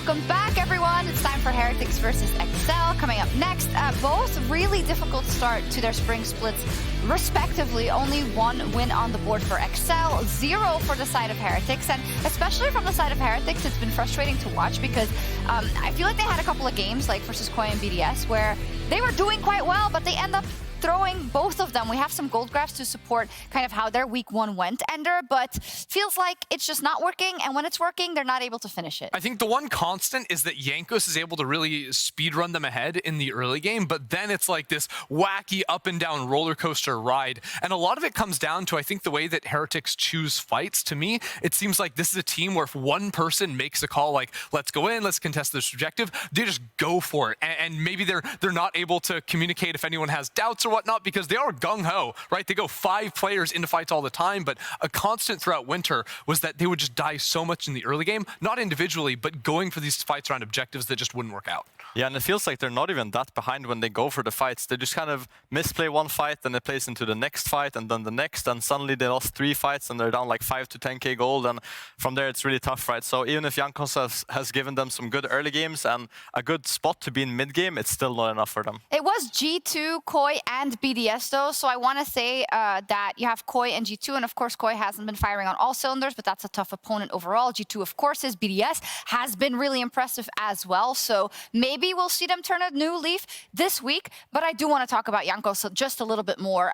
Welcome back, everyone. It's time for Heretics versus Excel. Coming up next, both really difficult start to their spring splits, respectively. Only one win on the board for Excel, 0 for the side of Heretics. And especially from the side of Heretics, it's been frustrating to watch because I feel like they had a couple of games, like versus Koi and BDS, where they were doing quite well, but they end up throwing both of them. We have some gold graphs to support kind of how their week 1 went, Ender, but feels like it's just not working, and when it's working, they're not able to finish it. I think the one constant is that Jankos is able to really speedrun them ahead in the early game, but then it's like this wacky up and down roller coaster ride. And a lot of it comes down to, I think, the way that Heretics choose fights. To me, it seems like this is a team where if one person makes a call like, let's go in, let's contest this objective, they just go for it. And maybe they're not able to communicate if anyone has doubts or whatnot, because they are gung-ho, right? They go 5 players into fights all the time, but a constant throughout Winter was that they would just die so much in the early game, not individually, but going for these fights around objectives that just wouldn't work out. Yeah, and it feels like they're not even that behind when they go for the fights. They just kind of misplay one fight, then it plays into the next fight, and then the next, and suddenly they lost 3 fights, and they're down like 5 to 10k gold, and from there it's really tough, right? So even if Jankos has given them some good early games and a good spot to be in mid-game, it's still not enough for them. It was G2, Koi, and BDS, though, so I want to say that you have Koi and G2, and of course Koi hasn't been firing on all cylinders, but that's a tough opponent overall. G2, of course, is BDS, has been really impressive as well, so maybe we'll see them turn a new leaf this week, but I do want to talk about Jankos just a little bit more.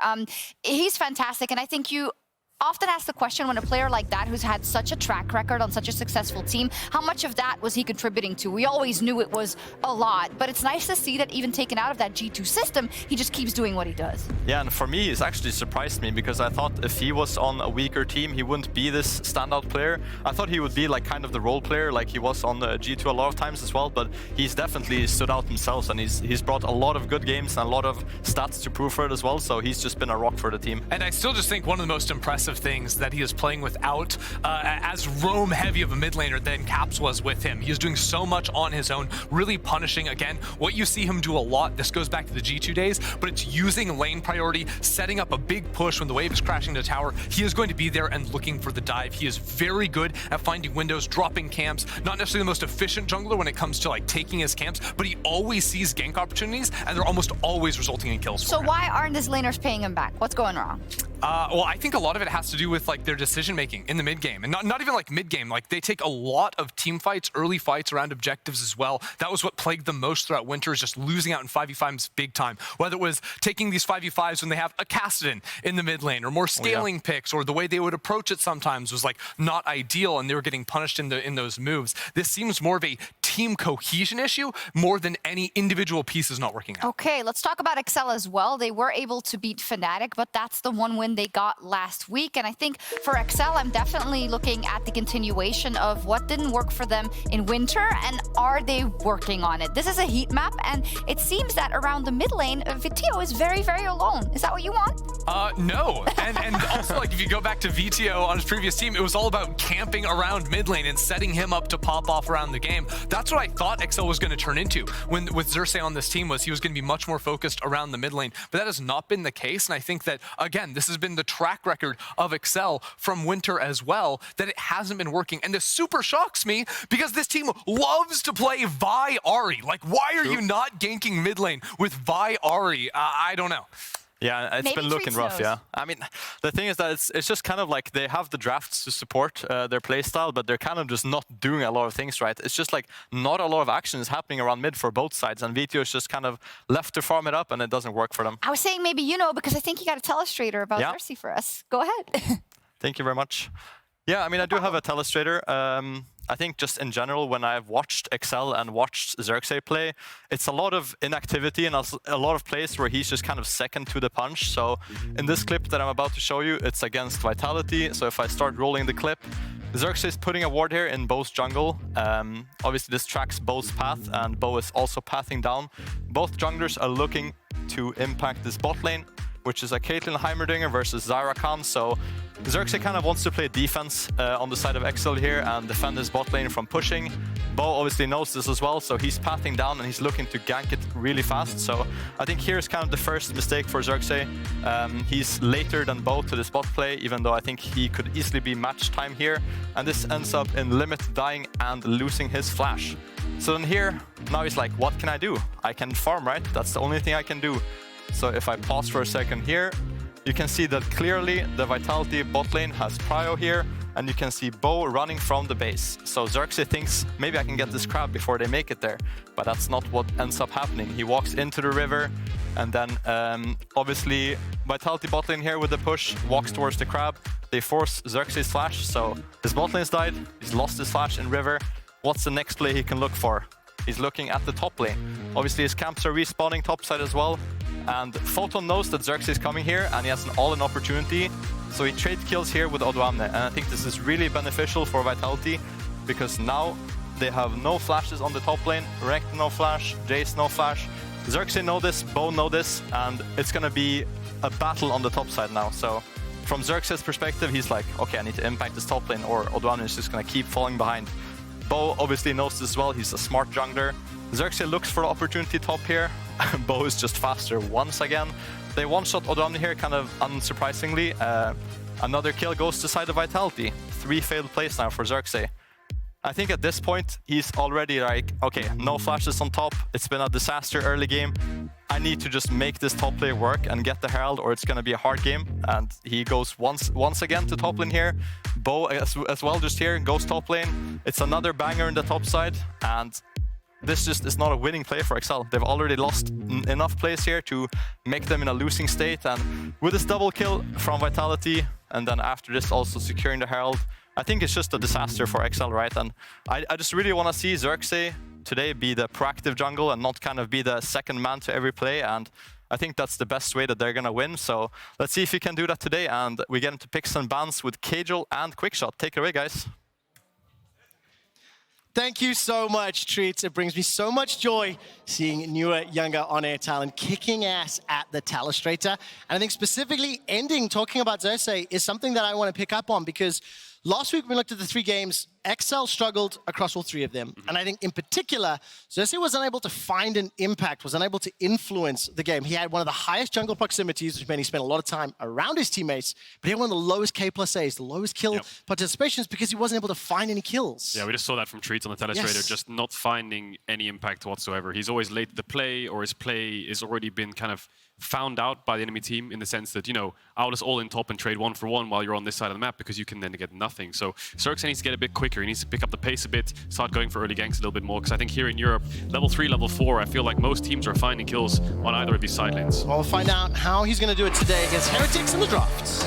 He's fantastic, and I think you often ask the question when a player like that, who's had such a track record on such a successful team, how much of that was he contributing to? We always knew it was a lot, but it's nice to see that even taken out of that G2 system, he just keeps doing what he does. Yeah, and for me, it's actually surprised me because I thought if he was on a weaker team, he wouldn't be this standout player. I thought he would be like kind of the role player like he was on the G2 a lot of times as well, but he's definitely stood out himself, and he's brought a lot of good games and a lot of stats to prove for it as well, so he's just been a rock for the team. And I still just think one of the most impressive things that he is playing without as roam heavy of a mid laner than Caps was with him. He is doing so much on his own, really punishing. Again, what you see him do a lot, this goes back to the G2 days, but it's using lane priority, setting up a big push when the wave is crashing to the tower. He is going to be there and looking for the dive. He is very good at finding windows, dropping camps, not necessarily the most efficient jungler when it comes to like taking his camps, but he always sees gank opportunities, and they're almost always resulting in kills. So why aren't his laners paying him back? What's going wrong? Well, I think a lot of it has to do with like their decision making in the mid game, and not even like mid game. Like they take a lot of team fights, early fights around objectives as well. That was what plagued them most throughout Winter, is just losing out in 5v5s big time. Whether it was taking these 5v5s when they have a Caedrel in the mid lane, or more scaling picks, or the way they would approach it sometimes was like not ideal, and they were getting punished in those moves. This seems more of a team cohesion issue more than any individual pieces not working out. Okay, let's talk about Excel as well. They were able to beat Fnatic, but that's the one win they got last week. And I think for Excel, I'm definitely looking at the continuation of what didn't work for them in Winter, and are they working on it? This is a heat map, and it seems that around the mid lane, Vetheo is very, very alone. Is that what you want? No. And also, like, if you go back to Vetheo on his previous team, it was all about camping around mid lane and setting him up to pop off around the game. That's what I thought Excel was going to turn into with Xerxe on this team, was he was going to be much more focused around the mid lane, but that has not been the case. And I think that, again, this has been the track record of Excel from Winter as well, that it hasn't been working. And this super shocks me because this team loves to play Vi Ahri. Like, why are you not ganking mid lane with Vi Ahri? I don't know. Yeah, it's Maybe been looking Treatz rough, knows. yeah. I mean, the thing is that it's just kind of like they have the drafts to support their playstyle, but they're kind of just not doing a lot of things right. It's just like not a lot of action is happening around mid for both sides, and Vetheo is just kind of left to farm it up, and it doesn't work for them. I was saying maybe you know, because I think you got a telestrator about Xerxe for us. Go ahead. Thank you very much. Yeah, I mean, I do have a telestrator. I think just in general, when I've watched Excel and watched Xerxe play, it's a lot of inactivity and a lot of plays where he's just kind of second to the punch. So in this clip that I'm about to show you, it's against Vitality. So if I start rolling the clip, Xerxe is putting a ward here in Bo's jungle. Obviously, this tracks Bo's path, and Bo is also pathing down. Both junglers are looking to impact this bot lane, which is a Caitlyn Heimerdinger versus Rakan. So Xerxe kind of wants to play defense on the side of Excel here and defend his bot lane from pushing. Bo obviously knows this as well, so he's pathing down and he's looking to gank it really fast. So I think here's kind of the first mistake for Xerxe. He's later than Bo to the spot play, even though I think he could easily be match time here. And this ends up in Limit dying and losing his flash. So then here, now he's like, what can I do? I can farm, right? That's the only thing I can do. So if I pause for a second here, you can see that clearly the Vitality bot lane has prio here, and you can see Bo running from the base. So Xerxe thinks, maybe I can get this crab before they make it there. But that's not what ends up happening. He walks into the river, and then obviously Vitality bot lane here with the push, walks towards the crab. They force Xerxe's flash, so his bot lane's died. He's lost his flash in river. What's the next play he can look for? He's looking at the top lane. Obviously his camps are respawning topside as well. And Photon knows that Xerxe is coming here, and he has an all-in opportunity. So he trade kills here with Odoamne, and I think this is really beneficial for Vitality because now they have no flashes on the top lane. Rekt no flash, Jace no flash. Xerxe know this, Bo know this, and it's gonna be a battle on the top side now. So from Xerxe's perspective, he's like, okay, I need to impact this top lane or Odoamne is just gonna keep falling behind. Bo obviously knows this as well, he's a smart jungler. Xerxe looks for the opportunity top here. Bo is just faster once again. They one-shot Odoamne here, kind of unsurprisingly. Another kill goes to side of Vitality. 3 failed plays now for Xerxe. I think at this point, he's already like, okay, no flashes on top. It's been a disaster early game. I need to just make this top lane work and get the Herald, or it's gonna be a hard game. And he goes once again to top lane here. Bo as well just here, goes top lane. It's another banger in the top side, and this just is not a winning play for XL. They've already lost enough plays here to make them in a losing state. And with this double kill from Vitality, and then after this also securing the Herald, I think it's just a disaster for XL, right? And I just really want to see Xerxe today be the proactive jungle and not kind of be the second man to every play. And I think that's the best way that they're going to win. So let's see if he can do that today. And we get into picks and bans with Caedrel and Quickshot. Take it away, guys. Thank you so much, Treatz. It brings me so much joy seeing newer, younger on-air talent kicking ass at the Telestrator. And I think specifically ending talking about Xerxe is something that I want to pick up on because last week we looked at the 3 games. XL struggled across all 3 of them. And I think in particular, Xerxe was unable to find an impact, was unable to influence the game. He had one of the highest jungle proximities, which meant he spent a lot of time around his teammates, but he had one of the lowest K+As, the lowest kill participations because he wasn't able to find any kills. Yeah, we just saw that from Treatz on the Telestrator, Yes. just not finding any impact whatsoever. He's always late to the play, or his play has already been kind of found out by the enemy team in the sense that, you know, I'll just all in top and trade 1-for-1 while you're on this side of the map because you can then get nothing. So Xerxe needs to get a bit quicker. He needs to pick up the pace a bit, start going for early ganks a little bit more because I think here in Europe, level 3, level 4, I feel like most teams are finding kills on either of these side lanes. Well, we'll find out how he's going to do it today against Heretics in the drafts.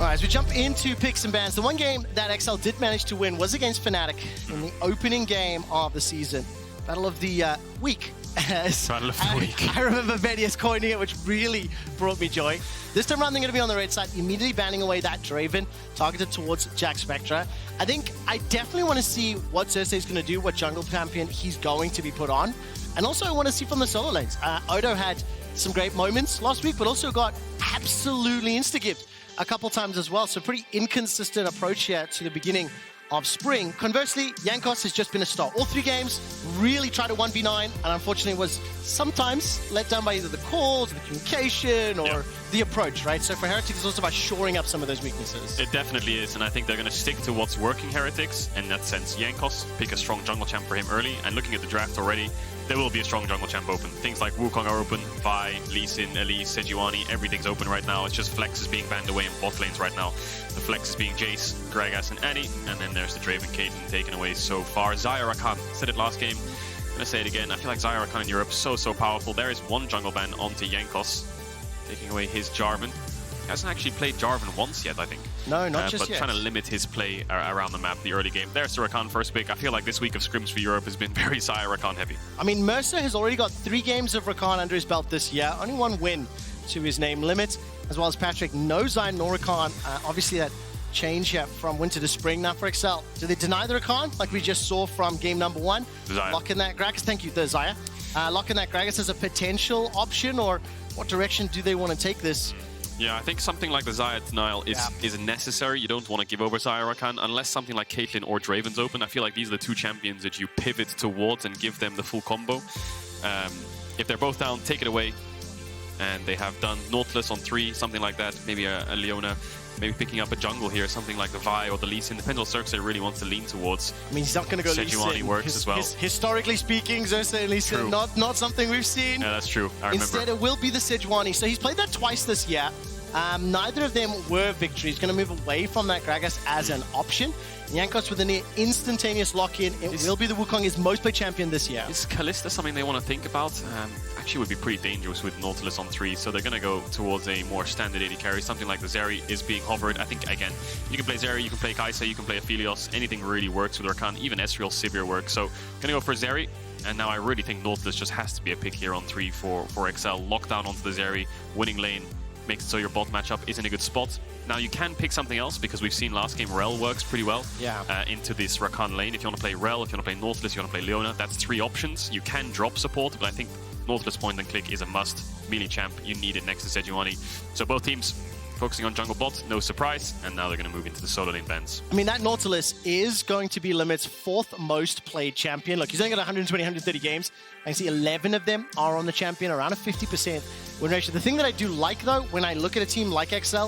As we jump into picks and bans, the one game that XL did manage to win was against Fnatic in the opening game of the season. Battle of the week. Battle of the week. I remember Vetheo coining it, which really brought me joy. This time around, they're going to be on the red side, immediately banning away that Draven, targeted towards Jackspektra. I think I definitely want to see what Xerxe is going to do, what jungle champion he's going to be put on. And also I want to see from the solo lanes. Odo had some great moments last week, but also got absolutely insta-gibbed a couple times as well. So pretty inconsistent approach here to the beginning of spring. Conversely, Jankos has just been a star. All 3 games really tried to 1v9 and unfortunately was sometimes let down by either the calls, the communication, or the approach, right? So for Heretics, it's also about shoring up some of those weaknesses. It definitely is, and I think they're going to stick to what's working Heretics. In that sense, Jankos, pick a strong jungle champ for him early, and looking at the draft already, there will be a strong jungle champ open. Things like Wukong are open, Vi, Lee Sin, Elise, Sejuani, everything's open right now. It's just Flex is being banned away in bot lanes right now. The Flex is being Jace, Gragas, and Annie, and then there's the Draven Caitlyn taken away so far. Xayah Rakan, said it last game, I'm gonna say it again, I feel like Xayah Rakan in Europe so powerful. There is one jungle ban onto Jankos, taking away his Jarvan. He hasn't actually played Jarvan once yet, I think. No, not just but yet. Trying to limit his play around the map, the early game. There's the Rakan first pick. I feel like this week of scrims for Europe has been very Xayah Rakan heavy. I mean, Mersa has already got 3 games of Rakan under his belt this year. Only 1 win to his name limit, as well as Patrik. No Sion nor Rakan. Obviously, that change here from winter to spring now for XL. Do they deny the Rakan, like we just saw from game number 1? Xayah. Lock in that Gragas. Thank you, the Xayah. Lock in that Gragas as a potential option, or what direction do they want to take this? Yeah, I think something like the Xayah denial is necessary. You don't want to give over Xayah Rakan unless something like Caitlyn or Draven's open. I feel like these are the two champions that you pivot towards and give them the full combo. If they're both down, take it away. And they have done Nautilus on 3, something like that. Maybe a Yone, maybe picking up a jungle here, something like the Vi or the Lee Sin. Depends what Xerxe really wants to lean towards. I mean, he's not going to go Lee Sin. Sejuani works as well. Historically speaking, Xerxe and Lee Sin, not something we've seen. Yeah, that's true. I remember. Instead, it will be the Sejuani. So he's played that twice this year. Neither of them were victories. He's going to move away from that Gragas as an option. Jankos with a near instantaneous lock-in. It will be the Wukong, his most played champion this year. Is Kalista something they want to think about? Actually would be pretty dangerous with Nautilus on 3, so they're going to go towards a more standard AD carry. Something like the Zeri is being hovered. I think, again, you can play Zeri, you can play Xayah, you can play Aphelios. Anything really works with Rakan. Even Ezreal Sivir works. So, going to go for Zeri. And now I really think Nautilus just has to be a pick here on 3 for XL. Lock down onto the Zeri, winning lane. Makes it so your bot matchup is in a good spot. Now you can pick something else because we've seen last game Rel works pretty well into this Rakan lane. If you want to play Rel, if you want to play Nautilus, if you want to play Leona, that's 3 options. You can drop support, but I think Nautilus point and click is a must. Melee champ, you need it next to Sejuani. So both teams focusing on jungle bot, no surprise, and now they're going to move into the solo lane bans. I mean, that Nautilus is going to be Limit's 4th most played champion. Look, he's only got 120, 130 games. I can see 11 of them are on the champion, around a 50% win ratio. The thing that I do like, though, when I look at a team like XL,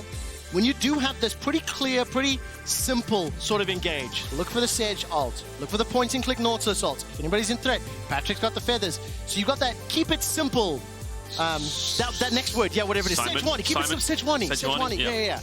when you do have this pretty clear, pretty simple sort of engage, look for the Sej ult, look for the point and click Nautilus ult. If anybody's in threat, Patrik's got the feathers. So you've got that keep it simple. That next word, yeah, whatever it is. Sejuani, keep it simple. Sejuani, yeah.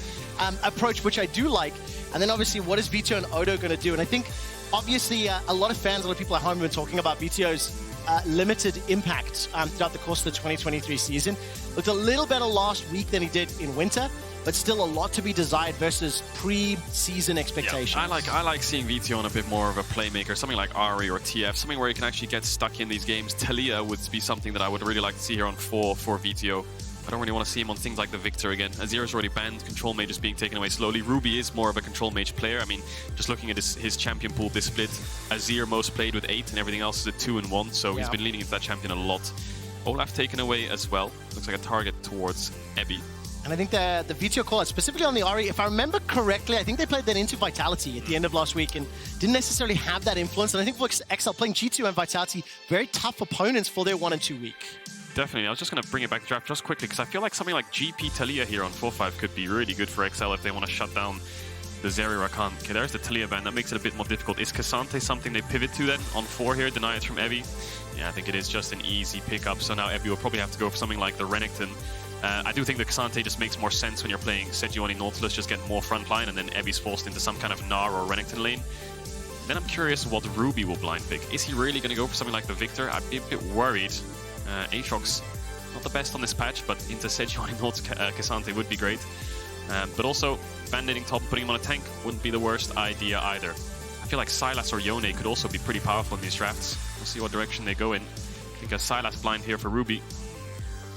Approach, which I do like. And then obviously, what is Vetheo and Odo going to do? And I think, obviously, a lot of fans, a lot of people at home have been talking about Vetheo's limited impact throughout the course of the 2023 season. Looked a little better last week than he did in winter, but still a lot to be desired versus pre-season expectations. Yeah, I like seeing Vetheo on a bit more of a playmaker, something like Ari or TF, something where he can actually get stuck in these games. Talia would be something that I would really like to see here on 4 for Vetheo. I don't really want to see him on things like the Viktor again. Azir's already banned, control mage is being taken away slowly. Ruby is more of a control mage player. I mean, just looking at his champion pool this split, Azir most played with 8 and everything else is at 2 and 1, so he's been leaning into that champion a lot. Olaf taken away as well. Looks like a target towards Ebby. And I think the Vetheo call-out, specifically on the Ari, if I remember correctly, I think they played that into Vitality at the end of last week and didn't necessarily have that influence. And I think for XL playing G2 and Vitality, very tough opponents for their 1 and 2 week. Definitely. I was just going to bring it back to draft just quickly because I feel like something like GP Talia here on 4-5 could be really good for XL if they want to shut down the Zeri Rakan. Okay, there's the Talia ban. That makes it a bit more difficult. Is K'Sante something they pivot to then on 4 here? Deny it from Evie? Yeah, I think it is just an easy pickup. So now Evie will probably have to go for something like the Renekton. I do think the K'Sante just makes more sense when you're playing Sejuani Nautilus, just get more frontline, and then Evie's forced into some kind of Gnar or Renekton lane. Then I'm curious what Ruby will blind pick. Is he really going to go for something like the Viktor? I'd be a bit worried. Aatrox, not the best on this patch, but into Sejuani K'Sante would be great. But also, band-aiding top and putting him on a tank wouldn't be the worst idea either. I feel like Sylas or Yone could also be pretty powerful in these drafts. We'll see what direction they go in. I think a Sylas blind here for Ruby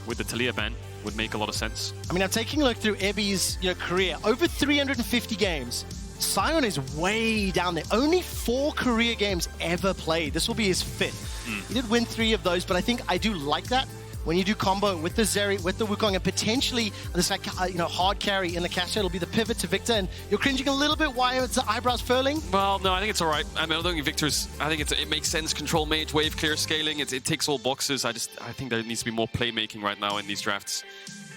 with the Talia ban would make a lot of sense. I mean, I'm taking a look through Ebby's career. Over 350 games. Sion is way down there. Only 4 career games ever played. This will be his 5th. He did win 3 of those, but I think I do like that. When you do combo with the Zeri, with the Wukong, and potentially this hard carry in the caster, it'll be the pivot to Viktor, and you're cringing a little bit. Why it's the eyebrows furling? Well, no, I think it's all right. I mean, I don't think Viktor's. I think it makes sense. Control mage, wave clear, scaling. It ticks all boxes. I think there needs to be more playmaking right now in these drafts.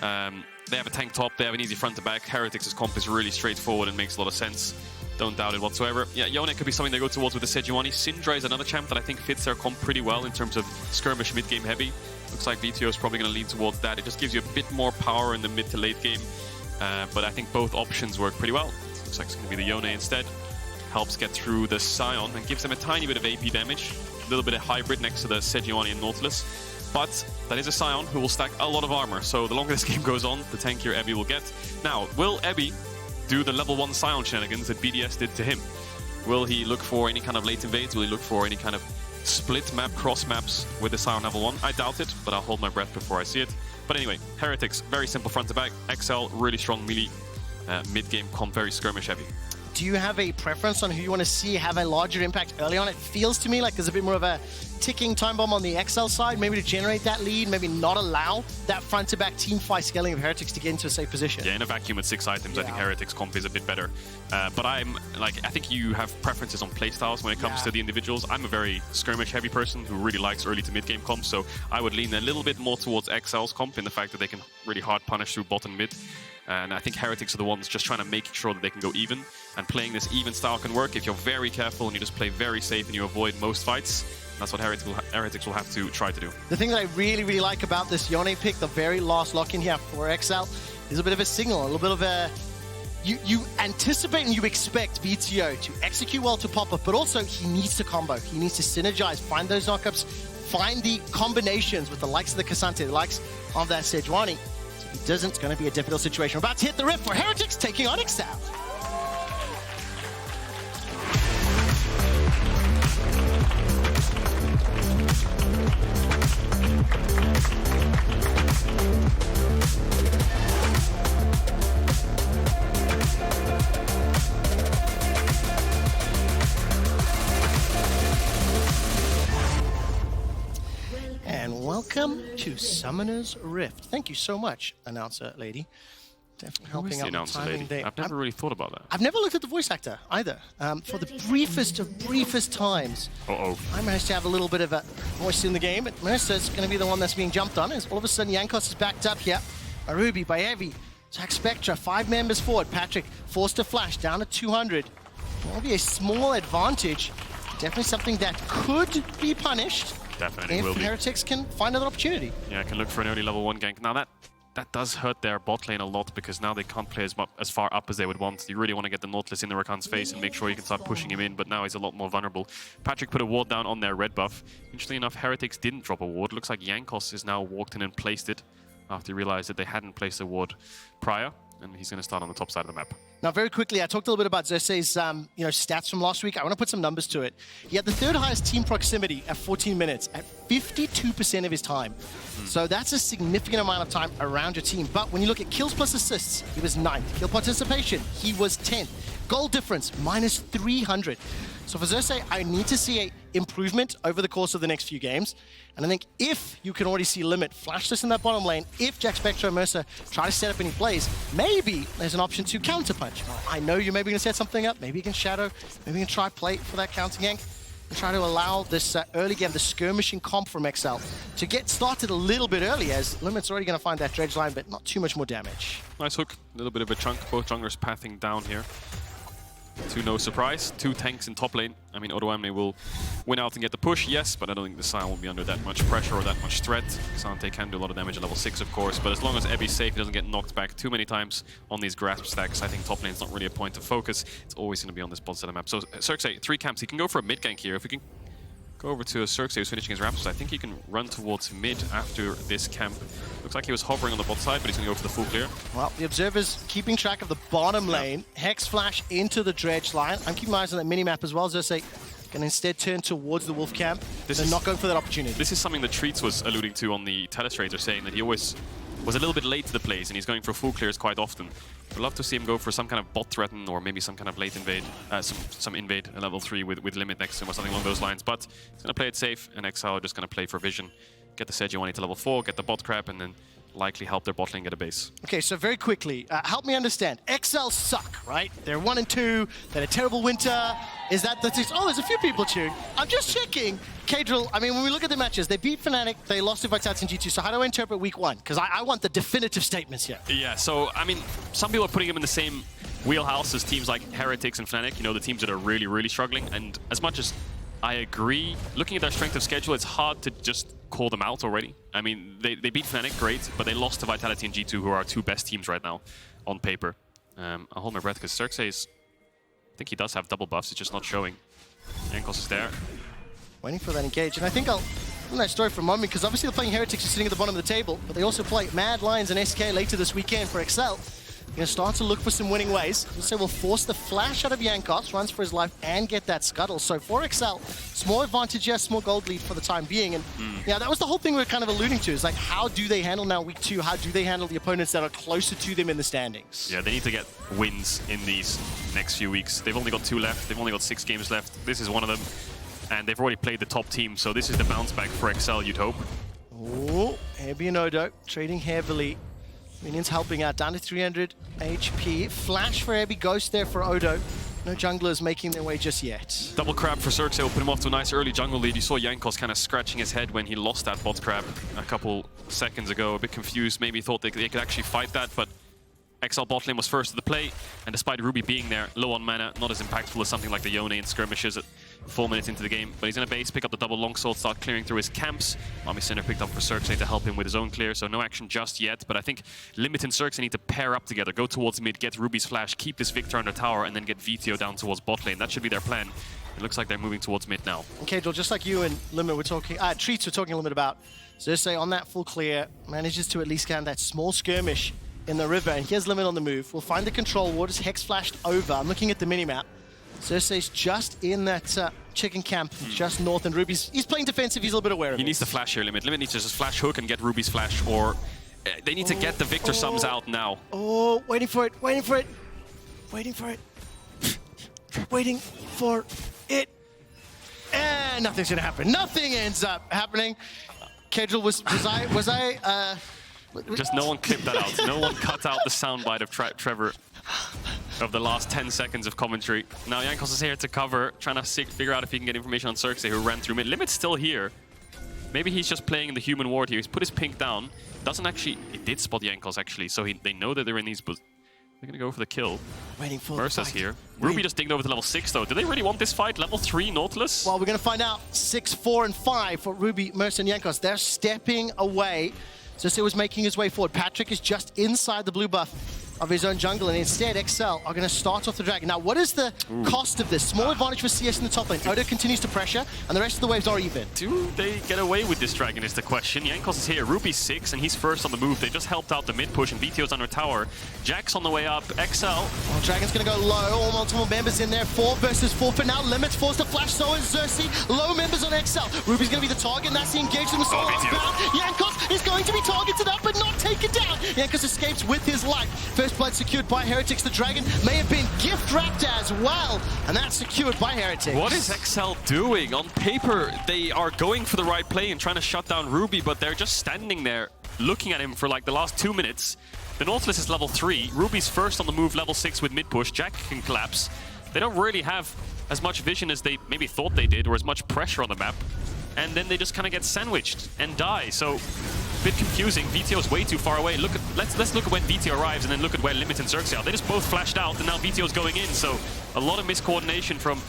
They have a tank top. They have an easy front to back. Heretics' comp is really straightforward and makes a lot of sense. Don't doubt it whatsoever. Yeah, Yone could be something they go towards with the Sejuani. Syndra is another champ that I think fits their comp pretty well in terms of skirmish mid-game heavy. Looks like Vetheo is probably going to lean towards that. It just gives you a bit more power in the mid to late game. But I think both options work pretty well. Looks like it's going to be the Yone instead. Helps get through the Sion and gives them a tiny bit of AP damage. A little bit of hybrid next to the Sejuani and Nautilus. But that is a Sion who will stack a lot of armor. So the longer this game goes on, the tankier Ebby will get. Now, will Ebby do the level 1 Sion shenanigans that BDS did to him? Will he look for any kind of late invades? Will he look for any kind of split map, cross maps with the Sion level 1? I doubt it, but I'll hold my breath before I see it. But anyway, Heretics, very simple front to back. XL, really strong melee. Mid-game comp, very skirmish heavy. Do you have a preference on who you want to see have a larger impact early on? It feels to me like there's a bit more of a ticking time bomb on the XL side, maybe to generate that lead, maybe not allow that front-to-back team fight scaling of Heretics to get into a safe position. Yeah, in a vacuum with 6 items, I think Heretics comp is a bit better. But I think you have preferences on playstyles when it comes to the individuals. I'm a very skirmish-heavy person who really likes early to mid-game comp, so I would lean a little bit more towards XL's comp in the fact that they can really hard punish through bot and mid. And I think Heretics are the ones just trying to make sure that they can go even. And playing this even style can work if you're very careful and you just play very safe and you avoid most fights. That's what Heretics will have to try to do. The thing that I really, really like about this Yone pick, the very last lock-in here for XL, is a bit of a signal, a little bit of a... You anticipate and you expect Vetheo to execute well to pop up, but also he needs to combo. He needs to synergize, find those knockups, find the combinations with the likes of the Cassante, the likes of that Sejuani. He doesn't, it's going to be a difficult situation. We're about to hit the rift for Heretics taking on XL. And welcome to Summoner's Rift. Thank you so much, announcer lady. Definitely helping out the timing there. I've never really thought about that. I've never looked at the voice actor either. For the briefest of briefest times, I managed to have a little bit of a voice in the game, but Mersa's going to be the one that's being jumped on. As all of a sudden, Jankos is backed up here. Arubi, Bayevi, Jackspektra, 5 members forward. Patrik forced to flash down to 200. That'll be a small advantage. Definitely something that could be punished. Definitely if will be. Heretics can find another opportunity. Yeah, can look for an early level 1 gank. Now that does hurt their bot lane a lot because now they can't play as far up as they would want. You really want to get the Nautilus in the Rakan's face and make sure you can start pushing him in, but now he's a lot more vulnerable. Patrik put a ward down on their red buff. Interestingly enough, Heretics didn't drop a ward. Looks like Jankos has now walked in and placed it after he realized that they hadn't placed a ward prior, and he's going to start on the top side of the map. Now, very quickly, I talked a little bit about Xerxe's stats from last week. I want to put some numbers to it. He had the 3rd highest team proximity at 14 minutes, at 52% of his time. So that's a significant amount of time around your team. But when you look at kills plus assists, he was 9th. Kill participation, he was 10th. Goal difference, minus 300. So for Xerxe, I need to see an improvement over the course of the next few games. And I think if you can already see Limit flash this in that bottom lane, if Jackspektra and Mersa try to set up any plays, maybe there's an option to counterpunch. I know you're maybe going to set something up, maybe you can shadow, maybe you can try play for that counter gank, and try to allow this early game, the skirmishing comp from XL, to get started a little bit early, as Limit's already going to find that dredge line, but not too much more damage. Nice hook, a little bit of a chunk. Both junglers pathing down here. To no surprise, 2 tanks in top lane. I mean, Odoamne will win out and get the push, yes, but I don't think the Sion will be under that much pressure or that much threat. Xante can do a lot of damage at level 6, of course, but as long as Ebby's safe, he doesn't get knocked back too many times on these grasp stacks, I think top lane's not really a point of focus. It's always going to be on this bot side of the map. So Xerxe, 3 camps. He can go for a mid gank here. If we can go over to Xerxe, who's finishing his Raptors, I think he can run towards mid after this camp. Looks like he was hovering on the bot side, but he's going to go for the full clear. Well, the Observer's keeping track of the bottom lane. Hex flash into the dredge line. I'm keeping my eyes on that mini-map as well. Xerxe can instead turn towards the Wolf camp. They're not going for that opportunity. This is something that Treatz was alluding to on the Telestrator, saying that he always was a little bit late to the plays, and he's going for full clears quite often. I'd love to see him go for some kind of bot threaten, or maybe some kind of late invade, some invade at level 3 with Limit next to him, or something along those lines. But he's going to play it safe, and XL are just going to play for vision, get the Sejuani to level 4, get the bot crap, and then likely help their bot lane get a base. Okay, so very quickly, help me understand. XL suck, right? They're 1 and 2, they had a terrible winter. Is that the... Oh, there's a few people cheering. I'm just checking. Caedrel, I mean, when we look at the matches, they beat Fnatic, they lost to Vitality in G2, so how do I interpret week 1? Because I want the definitive statements here. Yeah, so, I mean, some people are putting him in the same wheelhouse as teams like Heretics and Fnatic, you know, the teams that are really, really struggling. And as much as I agree, looking at their strength of schedule, it's hard to just call them out already. I mean, they beat Fnatic, great, but they lost to Vitality and G2, who are our 2 best teams right now on paper. I'll hold my breath because Xerxe is... I think he does have double buffs, it's just not showing. Jankos is there. Waiting for that engage, and I think I'll tell that story for a moment, because obviously they're playing Heretics are sitting at the bottom of the table, but they also play Mad Lions and SK later this weekend for XL. Going to start to look for some winning ways. So we'll force the flash out of Jankos, runs for his life, and get that scuttle. So for XL, small advantage, yes, small gold lead for the time being. And yeah, that was the whole thing we were kind of alluding to, is like, how do they handle now week 2? How do they handle the opponents that are closer to them in the standings? Yeah, they need to get wins in these next few weeks. They've only got 2 left. They've only got 6 games left. This is one of them. and they've already played the top team, so this is the bounce back for XL, you'd hope. Oh, Heavy and Odo trading heavily. Minions helping out, down to 300 HP. Flash for Heavy, Ghost there for Odo. No junglers making their way just yet. Double crab for Xerxe will put him off to a nice early jungle lead. You saw Jankos kind of scratching his head when he lost that bot crab a couple seconds ago. A bit confused, maybe thought they could actually fight that, but XL bot lane was first to the play, and despite Ruby being there, low on mana, not as impactful as something like the Yone in skirmishes at 4 minutes into the game. But he's in a base, pick up the double longsword, start clearing through his camps. Army Center picked up for Xerxe to help him with his own clear, so no action just yet. But I think Limit and Xerxe need to pair up together, go towards mid, get Ruby's flash, keep this Viktor under tower, and then get Vetheo down towards bot lane. That should be their plan. It looks like they're moving towards mid now. Okay, Caedrel, just like you and Limit were talking, Treatz were talking a little bit about, Xerxe on that full clear, manages to at least get that small skirmish in the river, and here's Limit on the move. We'll find the control ward, is Hex flashed over. I'm looking at the minimap. Xerxe's just in that chicken camp, just north, and Ruby's, he's playing defensive, he's a little bit aware of it. He needs to flash here, Limit. Limit needs to just flash hook and get Ruby's flash, or they need to get the Viktor sums out now. Oh, waiting for it, waiting for it, waiting for it, waiting for it, and nothing's gonna happen. Nothing ends up happening. Caedrel, was I Just no one clipped that out. No one cut out the soundbite of Trevor of the last 10 seconds of commentary. Now Jankos is here to cover, trying to figure out if he can get information on Xerxe, who ran through mid. Limit's still here. Maybe he's just playing in the human ward here. He's put his pink down. Doesn't actually... He did spot Jankos, actually, so they know that they're in these... They're gonna go for the kill. waiting for Mersa's here. Ruby just digged over to level 6, though. Do they really want this fight? Level 3 Nautilus? Well, we're gonna find out. 6, 4, and 5 for Ruby, Mersa, and Jankos. They're stepping away. Xerxe was making his way forward. Patrik is just inside the blue buff of his own jungle, and instead XL are going to start off the dragon. Now, what is the cost of this? Small advantage for CS in the top lane. Odo continues to pressure, and the rest of the waves are even. Do they get away with this dragon is the question. Jankos is here. Ruby's 6, and he's first on the move. They just helped out the mid push, and Vetheo's under tower. Jack's on the way up. XL. Well, Dragon's going to go low. All multiple members in there. 4 versus 4 for now. Limit's forced to flash, so is Xerxe. Low members on XL. Ruby's going to be the target, and that's the engagement with Soul bound. Jankos is going to be targeted up, but not taken down. Jankos escapes with his life. First blood secured by Heretics. The dragon may have been gift wrapped as well, and that's secured by Heretics. What is XL doing? On paper, they are going for the right play and trying to shut down Ruby, but they're just standing there looking at him for like the last 2 minutes. The Nautilus is level 3. Ruby's first on the move, level 6 with mid push. Jack can collapse. They don't really have as much vision as they maybe thought they did, or as much pressure on the map. And then they just kind of get sandwiched and die. So, a bit confusing. Vetheo's way too far away. Let's look at when Vetheo arrives, and then look at where Limit and Xerxe are. They just both flashed out, and now Vetheo's going in. So, a lot of miscoordination from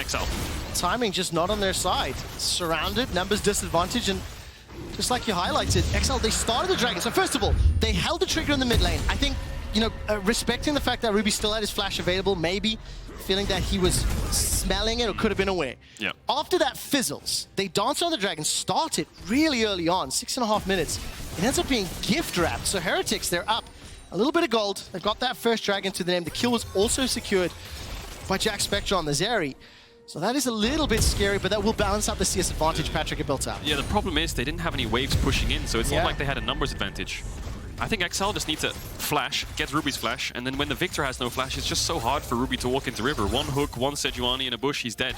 XL. Timing just not on their side. Surrounded, numbers disadvantage, and just like you highlighted, XL, they started the dragon. So first of all, they held the trigger in the mid lane. I think, you know, respecting the fact that Ruby still had his flash available, maybe feeling that he was smelling it or could have been aware. Yeah. After that fizzles, they danced on the dragon, started really early on, 6.5 minutes. It ends up being gift wrapped. So Heretics, they're up a little bit of gold. They've got that first dragon to the name. The kill was also secured by Jackspektra on the Zeri. So that is a little bit scary, but that will balance out the CS advantage Patrik had built up. Yeah, the problem is they didn't have any waves pushing in, so it's not like they had a numbers advantage. I think XL just needs to flash, get Ruby's flash, and then when the Viktor has no flash, it's just so hard for Ruby to walk into river. One hook, one Sejuani in a bush, he's dead.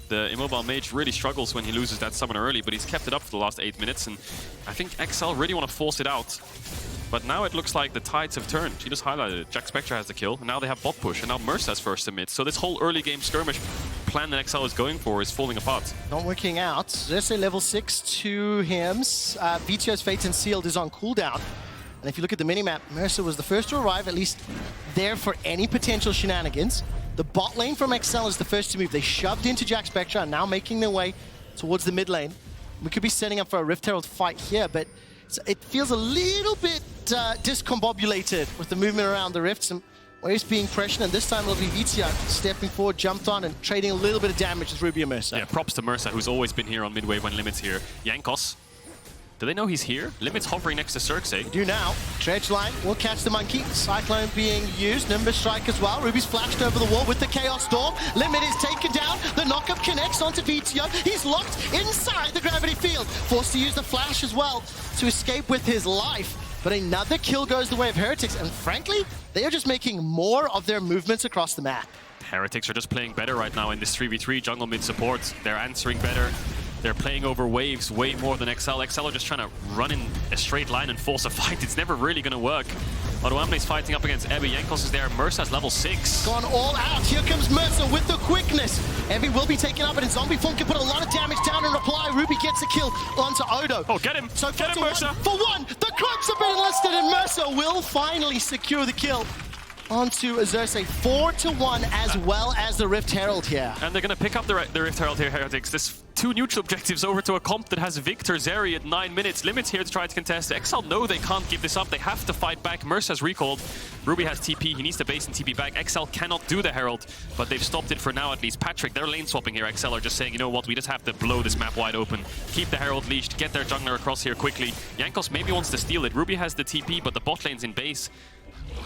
The immobile mage really struggles when he loses that summon early, but he's kept it up for the last 8 minutes, and I think XL really want to force it out. But now it looks like the tides have turned. He just highlighted it. Jackspektra has the kill, and now they have bot push, and now Mersa's first to mid. So this whole early game skirmish plan that XL is going for is falling apart. Not working out. Xerxe level 6 to Hims. Vetheo's Fate and Sealed is on cooldown. And if you look at the minimap, Mersa was the first to arrive, at least there for any potential shenanigans. The bot lane from XL is the first to move. They shoved into Jackspektra and now making their way towards the mid lane. We could be setting up for a Rift Herald fight here, but it feels a little bit discombobulated with the movement around the rifts and waves being pressured, and this time it'll be Vetheo stepping forward, jumped on, and trading a little bit of damage with Ruby and Mersa. Yeah, props to Mersa, who's always been here on midway when Limit's here. Jankos. Do they know he's here? Limit's hovering next to Xerxe. They do now. Dredge line will catch the monkey. Cyclone being used. Nimbus strike as well. Ruby's flashed over the wall with the Chaos Storm. Limit is taken down. The knockup connects onto Vetheo. He's locked inside the gravity field. Forced to use the flash as well to escape with his life. But another kill goes the way of Heretics. And frankly, they are just making more of their movements across the map. Heretics are just playing better right now in this 3v3 jungle mid support. They're answering better. They're playing over waves way more than XL. XL are just trying to run in a straight line and force a fight. It's never really going to work. Odoamne is fighting up against Ebby. Jankos is there. Mersa's level 6. Gone all out. Here comes Mersa with the quickness. Ebby will be taken up, but in zombie form can put a lot of damage down in reply. Ruby gets a kill onto Odo. Oh, get him! So Get him, Mersa! For one, the cloaks have been enlisted, and Mersa will finally secure the kill onto Xerxe. 4-1, as well as the Rift Herald here. And they're going to pick up the Rift Herald here, Heretics. This 2 neutral objectives over to a comp that has Viktor, Zeri at 9 minutes. Limits here to try to contest. XL know they can't give this up. They have to fight back. Mersa's recalled. Ruby has TP. He needs to base and TP back. XL cannot do the Herald, but they've stopped it for now at least. Patrik, they're lane swapping here. XL are just saying, you know what, we just have to blow this map wide open. Keep the Herald leashed. Get their jungler across here quickly. Jankos maybe wants to steal it. Ruby has the TP, but the bot lane's in base.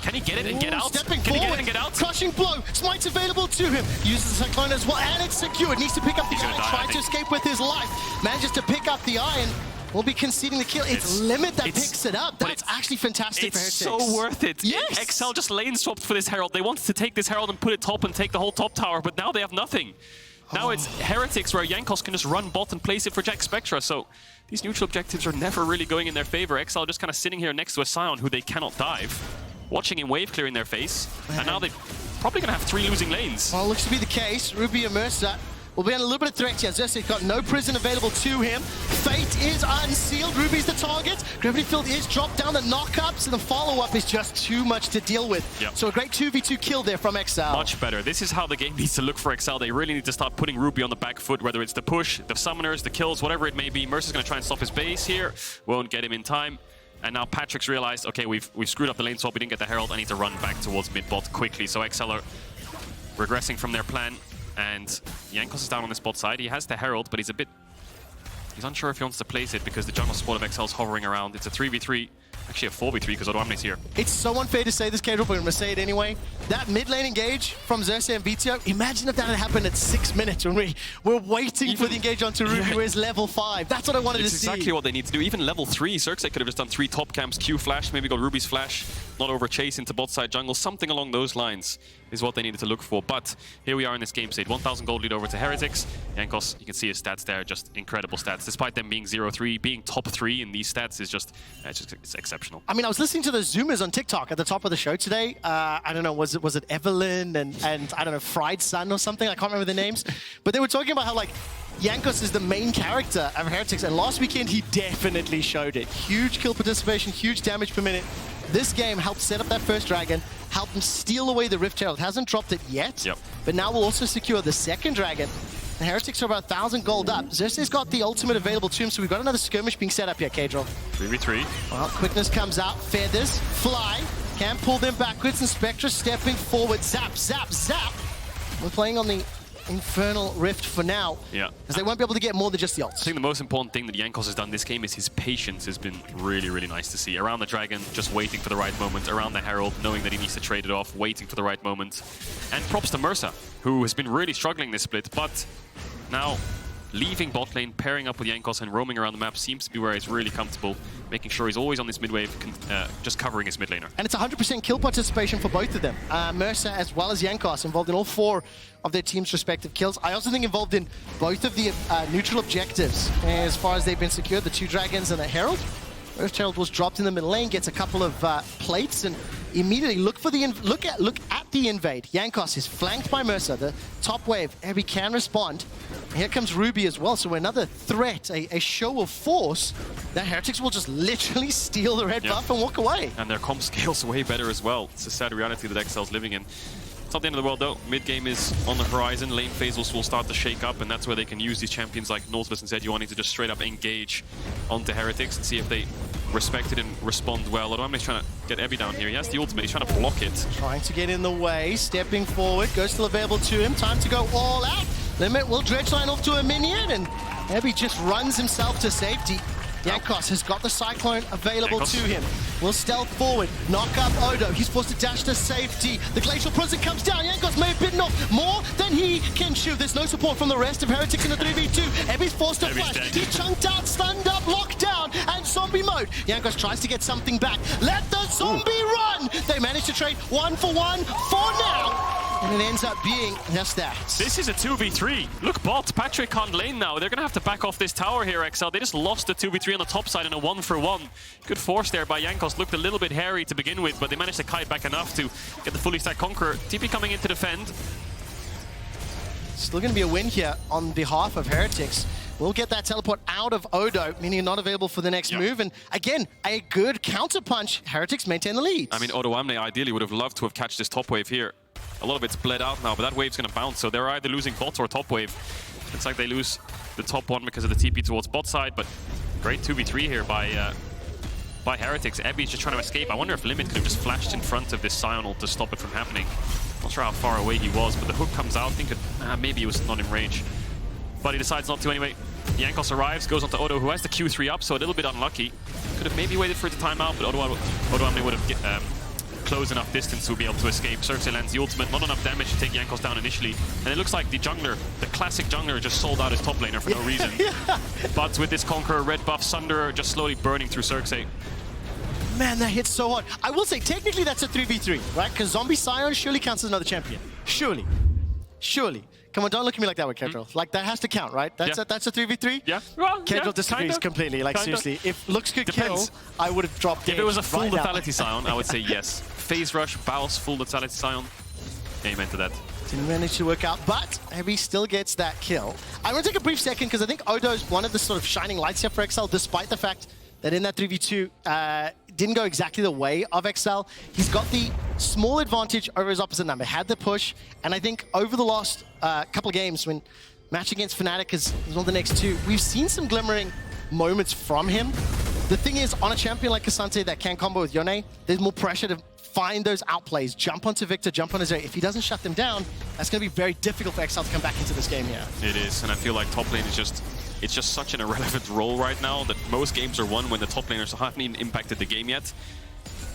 Can he get it and get out? Stepping Can forward. he get it and get out? Crushing blow. Smite's available to him. Uses the Cyclone as well, and it's secured. Needs to pick up the gonna eye. die, Trying to escape with his life. Manages to pick up the eye and will be conceding the kill. It's Limit that picks it up. That's actually fantastic for It's Heretics. so worth it. Yes. XL just lane swapped for this Herald. They wanted to take this Herald and put it top and take the whole top tower, but now they have nothing. Now it's Heretics where Jankos can just run bot and place it for Jackspektra. So these neutral objectives are never really going in their favor. XL just kind of sitting here next to a Sion who they cannot dive. Watching him wave clear in their face, and now they're probably going to have 3 losing lanes. Well, looks to be the case. Ruby and Mersa will be under a little bit of threat here. Xerxe's got no prison available to him. Fate is unsealed. Ruby's the target. Gravity Field is dropped down. The knockups and the follow-up is just too much to deal with. Yep. So a great 2v2 kill there from XL. Much better. This is how the game needs to look for XL. They really need to start putting Ruby on the back foot, whether it's the push, the summoners, the kills, whatever it may be. Mercer's going to try and stop his base here. Won't get him in time. And now Patrick's realized, okay, we've screwed up the lane swap. We didn't get the Herald. I need to run back towards mid-bot quickly. So XL are regressing from their plan. And Jankos is down on this bot side. He has the Herald, but he's unsure if he wants to place it because the jungle support of XL is hovering around. It's a 3v3. Actually a 4v3 because Odoamne's here. It's so unfair to say this, Caedrel, but I'm going to say it anyway. That mid lane engage from Xerxe and Vetheo, imagine if that had happened at 6 minutes when we're waiting for the engage onto Ruby, where's level 5. That's what I wanted to see. It's exactly what they need to do. Even level 3, Xerxe could have just done 3 top camps, Q flash, maybe got Ruby's flash, not over chase into bot side jungle. Something along those lines is what they needed to look for. But here we are in this game state. 1,000 gold lead over to Heretics. Jankos, you can see his stats there, just incredible stats. Despite them being 0-3, being top 3 in these stats is just, it's exceptional. I mean, I was listening to the Zoomers on TikTok at the top of the show today. I don't know, was it Evelyn and I don't know, Fried Sun or something? I can't remember the names. But they were talking about how, like, Jankos is the main character of Heretics, and last weekend he definitely showed it. Huge kill participation, huge damage per minute. This game helped set up that first dragon, helped them steal away the Rift Herald. Hasn't dropped it yet, but now we'll also secure the second dragon. And Heretics are about 1,000 gold up. Xerxe's got the ultimate available to him, so we've got another skirmish being set up here, Caedrel. 3v3. Well, quickness comes out, feathers, fly, can pull them backwards, and Spectra stepping forward, zap, zap, zap. We're playing on the Infernal Rift for now, because they won't be able to get more than just the ults. I think the most important thing that Jankos has done this game is his patience has been really, really nice to see. Around the dragon, just waiting for the right moment. Around the Herald, knowing that he needs to trade it off, waiting for the right moment. And props to Mersa, who has been really struggling this split, but now leaving bot lane, pairing up with Jankos and roaming around the map seems to be where he's really comfortable, making sure he's always on this mid-wave, just covering his mid laner. And it's 100% kill participation for both of them. Mersa as well as Jankos involved in all 4 of their team's respective kills. I also think involved in both of the neutral objectives as far as they've been secured, the 2 dragons and the Herald. First Herald was dropped in the middle lane, gets a couple of plates, and immediately look at the invade. Jankos is flanked by Mersa, the top wave. Ebby can respond. And here comes Ruby as well, so another threat, a show of force. The Heretics will just literally steal the red buff and walk away. And their comp scales way better as well. It's a sad reality that XL's living in. It's not the end of the world though. Mid game is on the horizon. Lane phases will start to shake up, and that's where they can use these champions like Nautilus and Sejuani to just straight up engage onto Heretics and see if they respect it and respond well. Odoamne's trying to get Ebby down here. He has the ultimate. He's trying to block it. Trying to get in the way, stepping forward. Ghost still available to him. Time to go all out. Limit will dredge line off to a minion, and Ebby just runs himself to safety. Jankos has got the Cyclone available to him. Will stealth forward, knock up Odo. He's forced to dash to safety. The Glacial Prison comes down. Jankos may have bitten off more than he can chew. There's no support from the rest of Heretics in the 3v2. Ebby's forced to flash. He's chunked out, stunned up, locked down, and zombie mode. Jankos tries to get something back. Let the zombie run! They manage to trade 1 for 1 for now. And it ends up being just that. This is a 2v3. Look, bot. Patrik can't lane now. They're going to have to back off this tower here, XL. They just lost the 2v3 on the top side in a 1-for-1. Good force there by Jankos. Looked a little bit hairy to begin with, but they managed to kite back enough to get the fully stacked Conqueror. TP coming in to defend. Still going to be a win here on behalf of Heretics. We'll get that teleport out of Odo, meaning not available for the next move. And again, a good counterpunch. Heretics maintain the lead. I mean, Odoamne ideally would have loved to have catched this top wave here. A lot of it's bled out now, but that wave's going to bounce. So they're either losing bot or top wave. It's like they lose the top one because of the TP towards bot side, but great 2v3 here by Heretics. Ebby's just trying to escape. I wonder if Limit could have just flashed in front of this Sion ult to stop it from happening. Not sure how far away he was, but the hook comes out. I think maybe he was not in range. But he decides not to anyway. Jankos arrives, goes onto Odo, who has the Q3 up, so a little bit unlucky. Could have maybe waited for it to time out, but Odoamne would have close enough distance to be able to escape. Xerxe lands the ultimate, not enough damage to take Jankos down initially. And it looks like the jungler, the classic jungler, just sold out his top laner for no reason. But with this Conqueror, red buff, Sunder just slowly burning through Xerxe. Man, that hits so hard. I will say, technically that's a 3v3, right? Because Zombie Sion surely counts as another champion. Surely. Surely. Come on, don't look at me like that with Caedrel. Like, that has to count, right? That's a 3v3? Yeah. Well, Caedrel disagrees completely. Like, seriously. If looks could kill, I would have dropped If it was a full lethality Sion, I would say yes. Phase Rush, Baus, full lethality Sion. Amen to that. Didn't manage to work out, but Heavy still gets that kill. I want to take a brief second, because I think Odo's one of the sort of shining lights here for XL, despite the fact that in that 3v2, didn't go exactly the way of XL. He's got the small advantage over his opposite number, had the push, and I think over the last couple of games, when match against Fnatic is one of the next two, we've seen some glimmering moments from him. The thing is, on a champion like K'Sante that can combo with Yone, there's more pressure to find those outplays, jump onto Viktor, jump onto Zeri. If he doesn't shut them down, that's going to be very difficult for XL to come back into this game here. It is, and I feel like top lane is just, it's just such an irrelevant role right now that most games are won when the top laners haven't even impacted the game yet.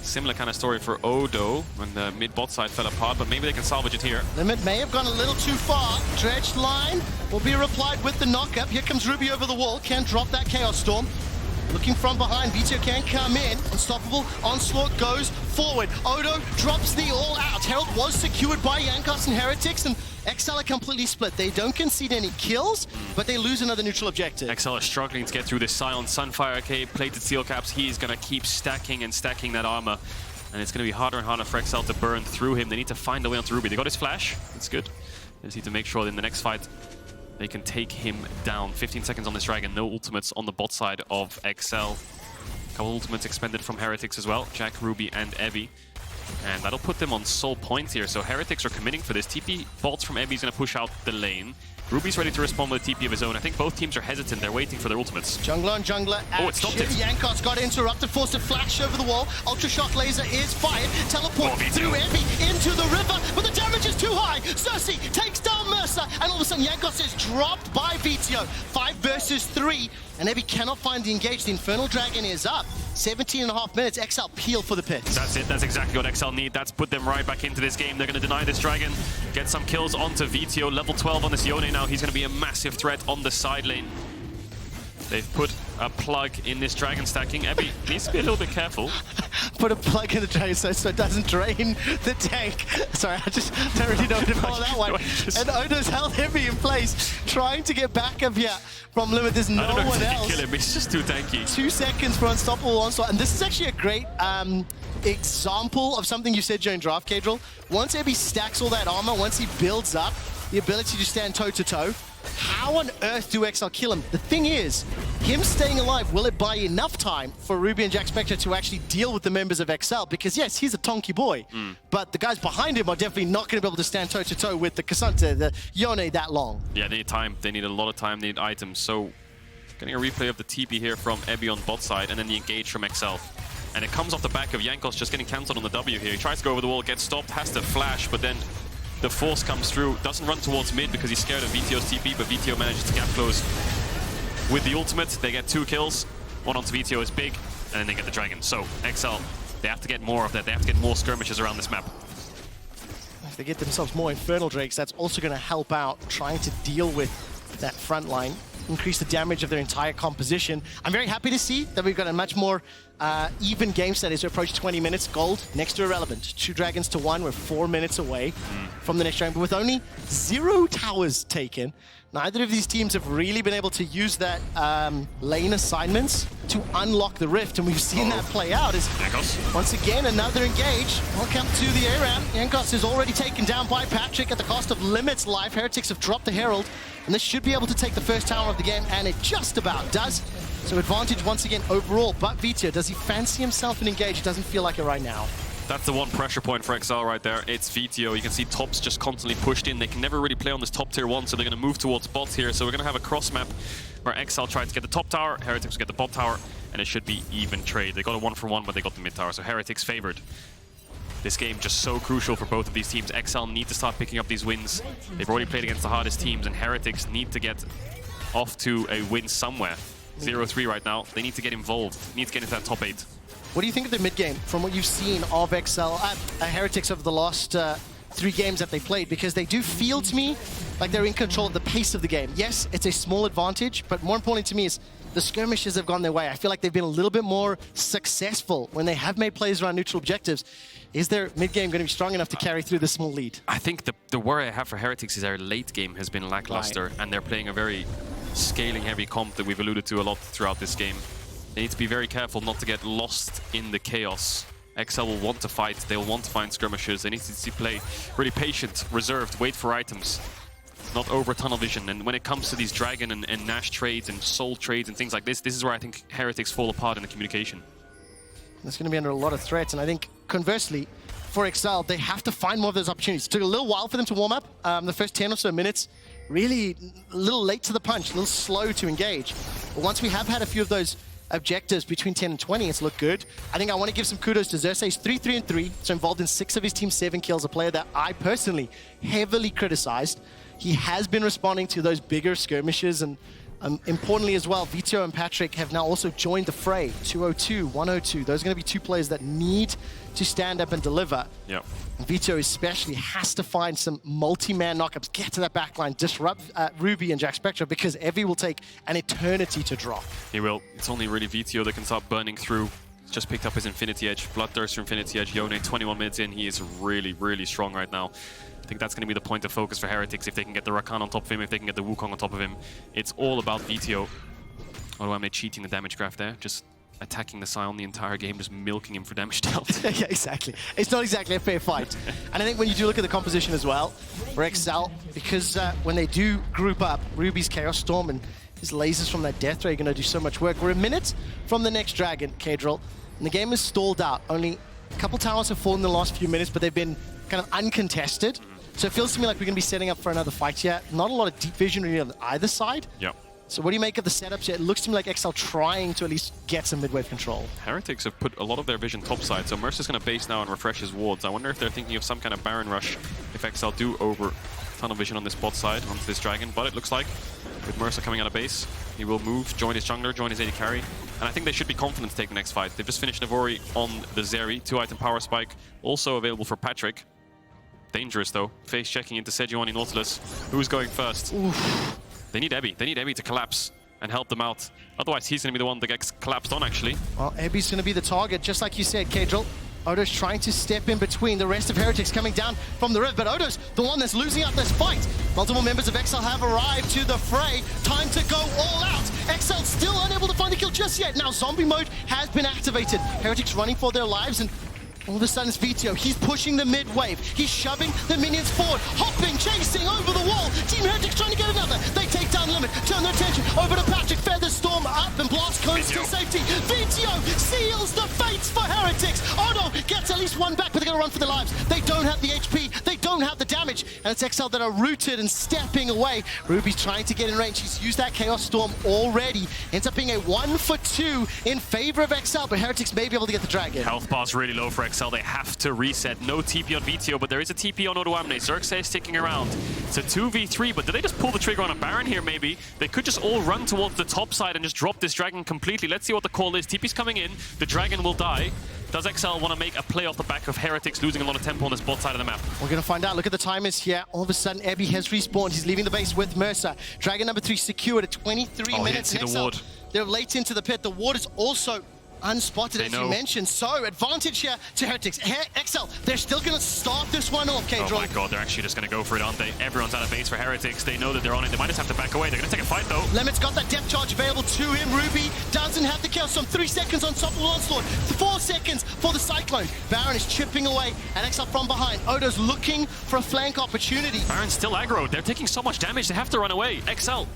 Similar kind of story for Odo when the mid-bot side fell apart, but maybe they can salvage it here. Limit may have gone a little too far. Dredged line will be replied with the knock-up. Here comes Ruby over the wall, can drop that Chaos Storm. Looking from behind, Vetheo can come in. Unstoppable, Onslaught goes forward. Odo drops the all-out. Herald was secured by Jankos and Heretics, and XL are completely split. They don't concede any kills, but they lose another neutral objective. XL are struggling to get through this Sion. Sunfire Cape, plated steel caps. He is going to keep stacking and stacking that armor. And it's going to be harder and harder for XL to burn through him. They need to find a way onto Ruby. They got his flash. That's good. They just need to make sure that in the next fight, they can take him down. 15 seconds on this dragon. No ultimates on the bot side of XL. Couple ultimates expended from Heretics as well. Jack, Ruby, and Evie. And that'll put them on sole points here. So Heretics are committing for this. TP bolts from Evie is going to push out the lane. Ruby's ready to respond with a TP of his own. I think both teams are hesitant. They're waiting for their ultimates. Jungler on jungler. Oh, it stopped it. Jankos got interrupted, forced to flash over the wall. Ultra Shock Laser is fired. Teleport through Evie into the river, but the damage is too high. Xerxe takes down Mersa, and all of a sudden Jankos is dropped by Vetheo. 5 versus 3, and Evie cannot find the engage. The Infernal Dragon is up. 17.5 minutes. XL peel for the pit. That's it. That's exactly what XL need. That's put them right back into this game. They're going to deny this dragon. Get some kills onto Vetheo. Level 12 on this Yone now. He's going to be a massive threat on the side lane. They've put a plug in this dragon stacking. Evie needs to be a little bit careful. Put a plug in the dragon so it doesn't drain the tank. Sorry, I just don't really know how to follow that one. And Odo's held Heavy in place, trying to get back up here from Limit. There's no one else. Kill him. It's just too tanky. 2 seconds for Unstoppable Onslaught. And this is actually a great example of something you said during draft, Caedrel. Once Evie stacks all that armor, once he builds up the ability to stand toe-to-toe, how on earth do XL kill him? The thing is, him staying alive, will it buy enough time for Ruby and Jackspektra to actually deal with the members of XL? Because yes, he's a tonky boy, but the guys behind him are definitely not going to be able to stand toe-to-toe with the K'Sante, the Yone that long. Yeah, they need time. They need a lot of time. They need items. So, getting a replay of the TP here from Ebby on bot side, and then the engage from XL. And it comes off the back of Jankos just getting cancelled on the W here. He tries to go over the wall, gets stopped, has to flash, but then the force comes through, doesn't run towards mid because he's scared of Vetheo's TP, but Vetheo manages to gap close with the ultimate. They get 2 kills, one onto Vetheo is big, and then they get the dragon. So XL, they have to get more of that. They have to get more skirmishes around this map. If they get themselves more Infernal Drakes, that's also going to help out trying to deal with that front line. increase the damage of their entire composition. I'm very happy to see that we've got a much more even game set as we approach 20 minutes. Gold next to irrelevant. 2 dragons to 1. We're 4 minutes away from the next dragon, but with only 0 towers taken. Neither of these teams have really been able to use that lane assignments to unlock the rift, and we've seen that play out. As Jankos. once again, another engage. Welcome to the A-Ram. Jankos is already taken down by Patrik at the cost of Limit's life. Heretics have dropped the Herald, and this should be able to take the first tower of the game, and it just about does. So advantage once again overall, but Vetheo, does he fancy himself an engage? It doesn't feel like it right now. That's the one pressure point for Xayah right there. It's Vetheo. You can see tops just constantly pushed in. They can never really play on this top tier 1, so they're going to move towards bot here. So we're going to have a cross map where Xayah tries to get the top tower, Heretics get the bot tower, and it should be even trade. They got a 1-for-1, but they got the mid tower, so Heretics favored. This game just so crucial for both of these teams. Xayah need to start picking up these wins. They've already played against the hardest teams, and Heretics need to get off to a win somewhere. 0-3 right now. They need to get involved. Need to get into that top 8. What do you think of the mid game from what you've seen of Heretics over the last 3 games that they played? Because they do feel to me like they're in control of the pace of the game. Yes, it's a small advantage, but more important to me is the skirmishes have gone their way. I feel like they've been a little bit more successful when they have made plays around neutral objectives. Is their mid game going to be strong enough to carry through the small lead? I think the worry I have for Heretics is their late game has been lackluster, and they're playing a very scaling heavy comp that we've alluded to a lot throughout this game. They need to be very careful not to get lost in the chaos. Xayah will want to fight, they'll want to find skirmishes, they need to play really patient, reserved, wait for items, not over tunnel vision. And when it comes to these dragon and Nash trades and soul trades and things like this is where I think Heretics fall apart in the communication. That's going to be under a lot of threats, and I think conversely, for Xayah, they have to find more of those opportunities. It took a little while for them to warm up. The first 10 or so minutes, really a little late to the punch, a little slow to engage. But once we have had a few of those objectives between 10 and 20, it's looked good. I think I want to give some kudos to Xerxe. He's 3-3-3, so involved in 6 of his team's 7 kills, a player that I personally heavily criticized. He has been responding to those bigger skirmishes, and importantly as well, Vetheo and Patrik have now also joined the fray. 202, 102. Those are going to be 2 players that need to stand up and deliver. Yep. Vetheo especially has to find some multi-man knockups, get to that backline, disrupt Ruby and Jackspektra, because Evie will take an eternity to drop. He will. It's only really Vetheo that can start burning through. He's just picked up his Infinity Edge, Bloodthirster Infinity Edge. Yone, 21 minutes in, he is really, really strong right now. I think that's going to be the point of focus for Heretics. If they can get the Rakan on top of him, if they can get the Wukong on top of him, it's all about Vetheo. Odoamne cheating the damage graph there, just attacking the Sion the entire game, just milking him for damage dealt. Yeah, exactly. It's not exactly a fair fight. And I think when you do look at the composition as well, for Xayah, because when they do group up, Ruby's Chaos Storm and his lasers from that Death Ray are going to do so much work. We're a minute from the next dragon, Caedrel, and the game is stalled out. Only a couple towers have fallen in the last few minutes, but they've been kind of uncontested. So it feels to me like we're going to be setting up for another fight here. Not a lot of deep vision really on either side. Yep. So what do you make of the setups here? It looks to me like Xayah trying to at least get some mid-wave control. Heretics have put a lot of their vision topside, so Mersa's going to base now and refresh his wards. I wonder if they're thinking of some kind of Baron rush if Xayah do over tunnel vision on this bot side onto this dragon, but it looks like with Mersa coming out of base, he will move, join his jungler, join his AD carry, and I think they should be confident to take the next fight. They've just finished Navori on the Zeri, 2-item power spike, also available for Patrik. Dangerous though, face checking into Sejuani Nautilus. Who's going first? Oof. They need Ebby to collapse and help them out. Otherwise, he's going to be the one that gets collapsed on, actually. Well, Ebby's going to be the target, just like you said, Caedrel. Odo's trying to step in between the rest of Heretics coming down from the rift, but Odo's the one that's losing out this fight. Multiple members of Xayah have arrived to the fray. Time to go all out. Xayah still unable to find the kill just yet. Now zombie mode has been activated. Heretics running for their lives, and all of a sudden it's Vetheo. He's pushing the mid wave. He's shoving the minions forward, hopping, chasing over the wall. Team Heretics trying to get another. They take down Limit, turn their attention over to Patrik. Feather Storm up and blast cones to safety. Vetheo seals the fates for Heretics. Odo gets at least one back, but they're going to run for their lives. They don't have the HP. They don't have the damage. And it's Xayah that are rooted and stepping away. Ruby's trying to get in range. He's used that Chaos Storm already. Ends up being a 1-for-2 in favor of Xayah, but Heretics may be able to get the dragon. Health bar's really low for Xayah. They have to reset. No TP on Vetheo, but there is a TP on Odoamne. Xerxe is sticking around. It's a 2v3, but did they just pull the trigger on a Baron here, maybe? They could just all run towards the top side and just drop this dragon completely. Let's see what the call is. TP's coming in. The dragon will die. Does XL want to make a play off the back of Heretics losing a lot of tempo on this bot side of the map? We're going to find out. Look at the timers here. All of a sudden, Ebby has respawned. He's leaving the base with Mersa. Dragon number 3 secured at 23 minutes. Hit the ward. They're late into the pit. The ward is also unspotted, as you mentioned. So, advantage here to Heretics. XL, they're still going to start this one off, Caedrel. Oh my god, they're actually just going to go for it, aren't they? Everyone's out of base for Heretics. They know that they're on it. They might just have to back away. They're going to take a fight, though. Limit's got that depth charge available to him. Ruby doesn't have the kill. Some 3 seconds on top of the Onslaught. 4 seconds for the Cyclone. Baron is chipping away, and XL from behind. Odo's looking for a flank opportunity. Baron's still aggro. They're taking so much damage. They have to run away. XL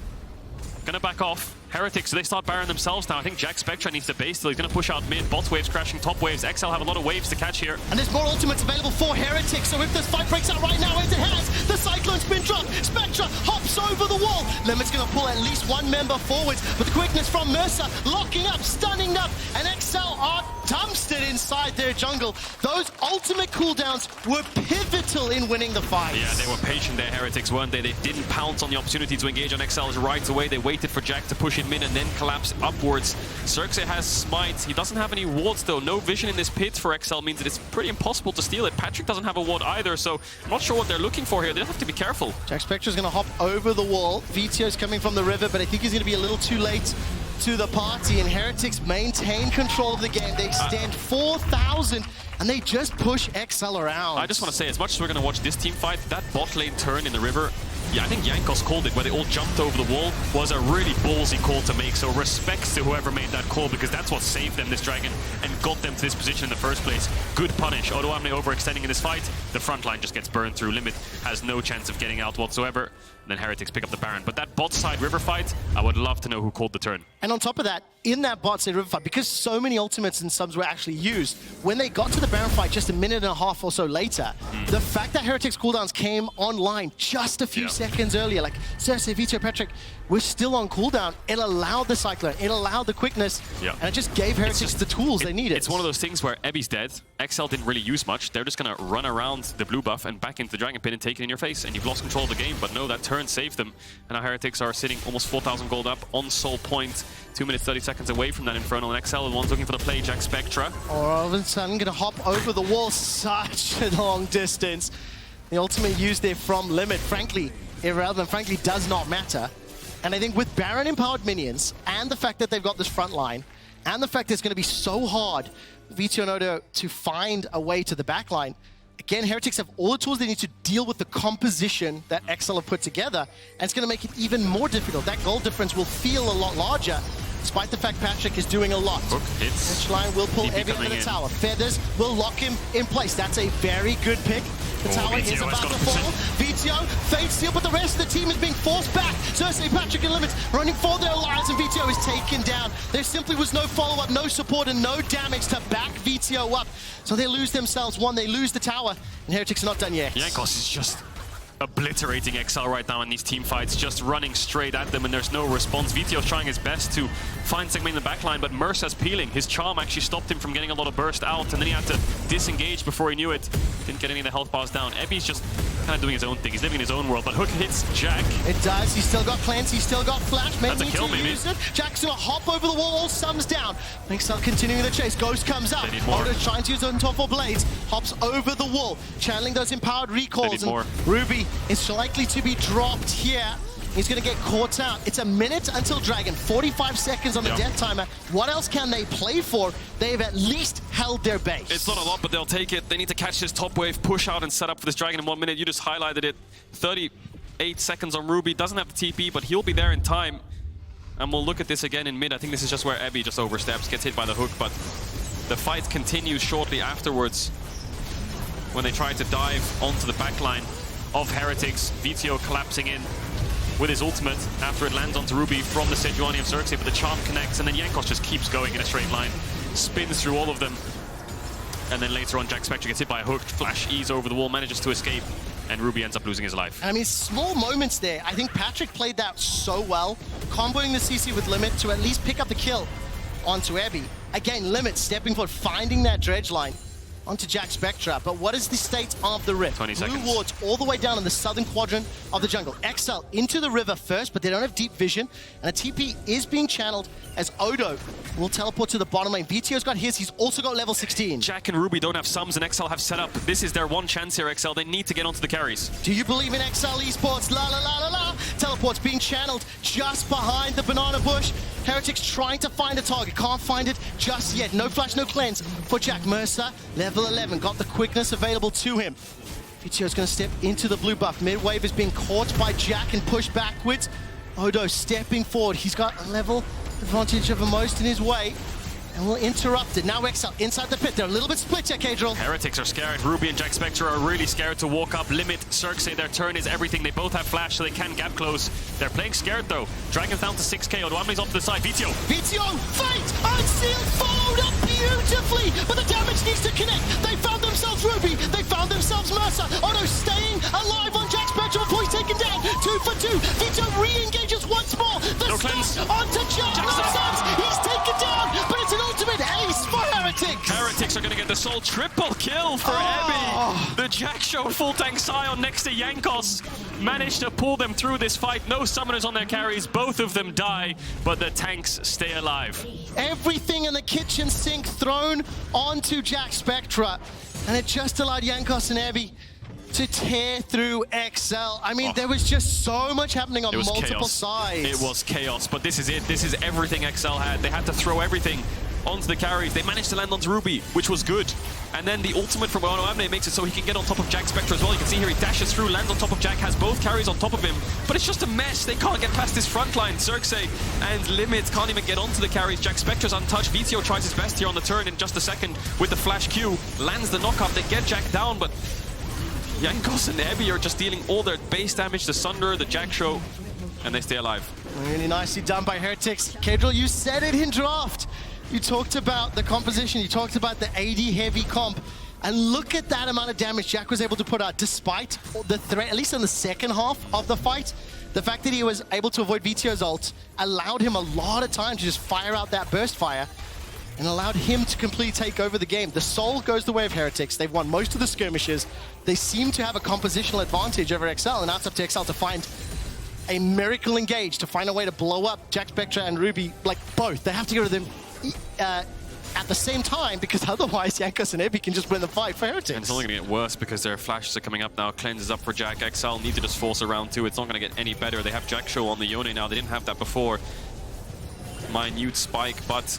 gonna back off. Heretics, so they start Baron themselves now. I think Jackspektra needs the base, so he's gonna push out mid. Bot waves crashing, top waves. XL have a lot of waves to catch here. And there's more ultimates available for Heretics, so if this fight breaks out right now, as it has, the Cyclone's been dropped. Spectra hops over the wall. Limit's gonna pull at least one member forwards, but the quickness from Mersa, locking up, stunning up, and XL are dumpstered inside their jungle. Those ultimate cooldowns were pivotal in winning the fight. Yeah, they were patient there, Heretics, weren't they? They didn't pounce on the opportunity to engage on XL's right away. They waited for Jack to push him in and then collapse upwards. Xerxe has smite. He doesn't have any wards though. No vision in this pit for XL means that it's pretty impossible to steal it. Patrik doesn't have a ward either, so I'm not sure what they're looking for here. They have to be careful. Jackspektra's going to hop over the wall. Vetheo's coming from the river, but I think he's going to be a little too late to the party, and Heretics maintain control of the game. They extend 4,000 and they just push XL around. I just want to say, as much as we're going to watch this team fight, that bot lane turn in the river, yeah, I think Jankos called it, where they all jumped over the wall, was a really ballsy call to make. So respects to whoever made that call, because that's what saved them, this dragon, and got them to this position in the first place. Good punish. Odoamne overextending in this fight. The front line just gets burned through. Limit has no chance of getting out whatsoever. And then Heretics pick up the Baron. But that bot side river fight, I would love to know who called the turn. And on top of that, in that bot side river fight, because so many ultimates and subs were actually used, when they got to the Baron fight just a minute and a half or so later, the fact that Heretics cooldowns came online just a few seconds earlier, like Xerxe, Vetheo, Patrik, we're still on cooldown. It allowed the Cyclone, it allowed the quickness, and it just gave Heretics the tools they needed. It's one of those things where Ebby's dead, XL didn't really use much. They're just going to run around the blue buff and back into the Dragon Pit and take it in your face, and you've lost control of the game. But no, that turn saved them. And now Heretics are sitting almost 4,000 gold up on Soul Point, 2 minutes 30 seconds away from that Infernal, and XL, the one's looking for the play, Jackspektra. All of a sudden, going to hop over the wall, such a long distance. The ultimate used there from Limit, frankly, irrelevant, frankly, does not matter. And I think with Baron empowered minions, and the fact that they've got this front line, and the fact that it's going to be so hard for Vetheo and Odo to find a way to the back line, again, Heretics have all the tools they need to deal with the composition that XL have put together, and it's going to make it even more difficult. That goal difference will feel a lot larger, despite the fact Patrik is doing a lot. Hook hits. Which line will pull Ebby under the tower. Feathers will lock him in place. That's a very good pick. The tower is about to fall. Vetheo, Fate Seal, but the rest of the team is being forced back. Xerxe, Patrik, and Limits running for their lives, and Vetheo is taken down. There simply was no follow-up, no support, and no damage to back Vetheo up. So they lose themselves. One, they lose the tower, and Heretics are not done yet. Jankos is just obliterating XL right now in these team fights, just running straight at them, and there's no response. Vetheo's trying his best to find segment in the backline, but Mersa's peeling. His charm actually stopped him from getting a lot of burst out, and then he had to disengage before he knew it. Didn't get any of the health bars down. Ebby's just kind of doing his own thing. He's living in his own world, but Hook hits Jack. It does. He's still got cleanse. He's still got flash. That's a kill, maybe. Use it. Jack's gonna hop over the wall. All sums down. XL continuing the chase. Ghost comes up. Odo's trying to use on top of blades. Hops over the wall, channeling those empowered recalls. And Ruby is likely to be dropped here. He's going to get caught out. It's a minute until Dragon. 45 seconds on the death timer. What else can they play for? They've at least held their base. It's not a lot, but they'll take it. They need to catch this top wave, push out, and set up for this Dragon in 1 minute. You just highlighted it. 38 seconds on Ruby. Doesn't have the TP, but he'll be there in time. And we'll look at this again in mid. I think this is just where Ebby just oversteps, gets hit by the hook, but the fight continues shortly afterwards when they try to dive onto the backline of Heretics. Vetheo collapsing in with his ultimate after it lands onto Ruby from the Sejuani of Xerxe, but the charm connects, and then Jankos just keeps going in a straight line, spins through all of them, and then later on Jackspektra gets hit by a hook, flash ease over the wall, manages to escape, and Ruby ends up losing his life. I mean, small moments there. I think Patrik played that so well, comboing the CC with Limit to at least pick up the kill onto Ebby. Again, Limit stepping forward, finding that dredge line. onto Jackspektra. But what is the state of the rift? 20 Blue seconds. wards all the way down in the southern quadrant of the jungle. XL into the river first, but they don't have deep vision. And a TP is being channeled as Odo will teleport to the bottom lane. Vetheo's got his, he's also got level 16. Jack and Ruby don't have sums, and XL have set up. This is their one chance here, XL. They need to get onto the carries. Do you believe in XL Esports? La la la la la. Teleport's being channeled just behind the banana bush. Heretics trying to find a target. Can't find it just yet. No flash, no cleanse for Jack. Mersa, level 11. Got the quickness available to him. Vetheo's going to step into the blue buff. Mid-wave is being caught by Jack and pushed backwards. Odo stepping forward. He's got a level advantage over most in his way. And we'll interrupt it. Now XL inside the pit. They're a little bit split here, Caedrel. Heretics are scared. Ruby and Jackspektra are really scared to walk up, limit Xerxe. Their turn is everything. They both have flash, so they can gap close. They're playing scared, though. Dragon's down to 6k. Odoamne's off to the side. Vetheo. Vetheo, fight! Unsealed, followed up beautifully, but the damage needs to connect. They found themselves Ruby. They found themselves Mersa. Odo staying alive on Jackspektra before he's taken down. 2 for 2. Vetheo re-engages once more. The No cleanse. stop onto Jack. No sense. He's taken down, but it's an ultimate ace for Heretics. Heretics are going to get the sole triple kill for Ebby. The Jack Show full tank Sion next to Jankos managed to pull them through this fight. No summoners on their carries. Both of them die, but the tanks stay alive. Everything in the kitchen sink thrown onto Jackspektra, and it just allowed Jankos and Ebby to tear through XL. I mean, there was just so much happening on multiple chaos. sides. It was chaos, but this is it. This is everything XL had. They had to throw everything onto the carries. They managed to land onto Ruby, which was good. And then the ultimate from Odoamne makes it so he can get on top of Jackspektra as well. You can see here he dashes through, lands on top of Jack, has both carries on top of him. But it's just a mess. They can't get past this front line. Xerxe and Limit can't even get onto the carries. Jackspektra's untouched. Vetheo tries his best here on the turn in just a second with the flash Q. Lands the knockup. They get Jack down, but Jankos and Ebby are just dealing all their base damage, the Sunder, the Jack Show, and they stay alive. Really nicely done by Heretics. Caedrel, you said it in draft. You talked about the composition, you talked about the AD heavy comp, and look at that amount of damage Jack was able to put out despite the threat, at least in the second half of the fight. The fact that he was able to avoid Vetheo's ult allowed him a lot of time to just fire out that burst fire and allowed him to completely take over the game. The soul goes the way of Heretics. They've won most of the skirmishes. They seem to have a compositional advantage over XL, and now it's up to XL to find a miracle engage, to find a way to blow up Jackspektra and Ruby, like both. They have to get rid of them at the same time, because otherwise Jankos and Ebby can just win the fight for Heretics. And it's only going to get worse because their flashes are coming up now. Cleanse is up for Jack. XL need to just force a round 2. It's not going to get any better. They have Jack Show on the Yone now. They didn't have that before. Minute spike, but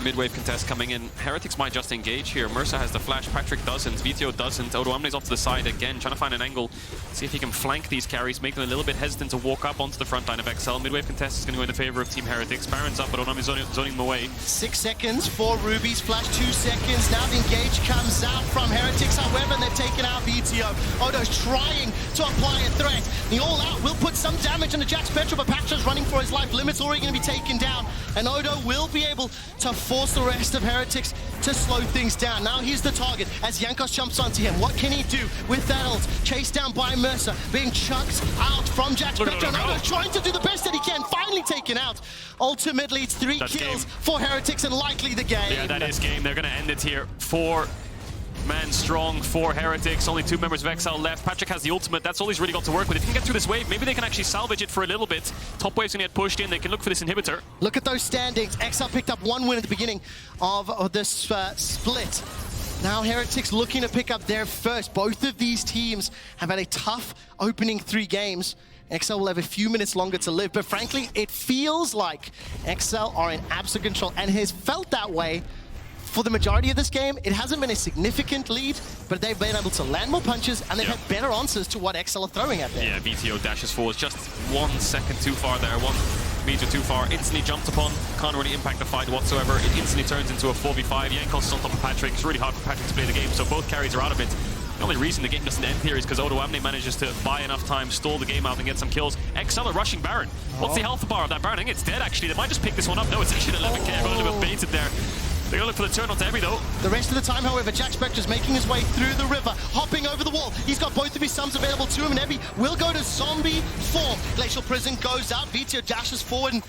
mid-wave contest coming in. Heretics might just engage here. Mersa has the flash, Patrik doesn't, Vetheo doesn't. Odoamne's off to the side again, trying to find an angle. See if he can flank these carries, make them a little bit hesitant to walk up onto the front line of XL. Mid-wave contest is going to go in the favor of Team Heretics. Baron's up, but Odoamne's zoning them away. 6 seconds for Ruby's flash, 2 seconds. Now the engage comes out from Heretics. However, they've taken out Vetheo. Odo's trying to apply a threat. The all-out will put some damage on the Jackspektra, but Patrick's running for his life. Limit's already going to be taken down, and Odo will be able to force the rest of Heretics to slow things down. Now he's the target as Jankos jumps onto him. What can he do with that ult? Chased down by Mersa, being chucked out from Jackspektra. Now trying to do the best that he can, finally taken out. Ultimately, it's 3 kills game for Heretics and likely the game. Yeah, that is game. They're going to end it here. 4 man strong for Heretics. Only 2 members of XL left. Patrik has the ultimate. That's all he's really got to work with. If he can get through this wave, maybe they can actually salvage it for a little bit. Top wave's going to get pushed in. They can look for this inhibitor. Look at those standings. XL picked up 1 win at the beginning of this split. Now Heretics looking to pick up their first. Both of these teams have had a tough opening 3 games. XL will have a few minutes longer to live, but frankly, it feels like XL are in absolute control and has felt that way for the majority of this game. It hasn't been a significant lead, but they've been able to land more punches and they've had better answers to what XL are throwing at them. Yeah, Vetheo dashes forward just 1 second too far there, 1 meter too far. Instantly jumped upon, can't really impact the fight whatsoever. It instantly turns into a 4v5. Jankos is on top of Patrik. It's really hard for Patrik to play the game, so both carries are out of it. The only reason the game doesn't end here is because Odoamne manages to buy enough time, stall the game out and get some kills. XL are rushing Baron. What's the health bar of that Baron? I think it's dead actually. They might just pick this one up. No, it's actually 11k. I got a little bit baited there. They're going to look for the turn onto Ebby though. The rest of the time, however, Jackspektra's making his way through the river, hopping over the wall. He's got both of his sums available to him, and Ebby will go to zombie form. Glacial Prison goes out, Vetheo dashes forward and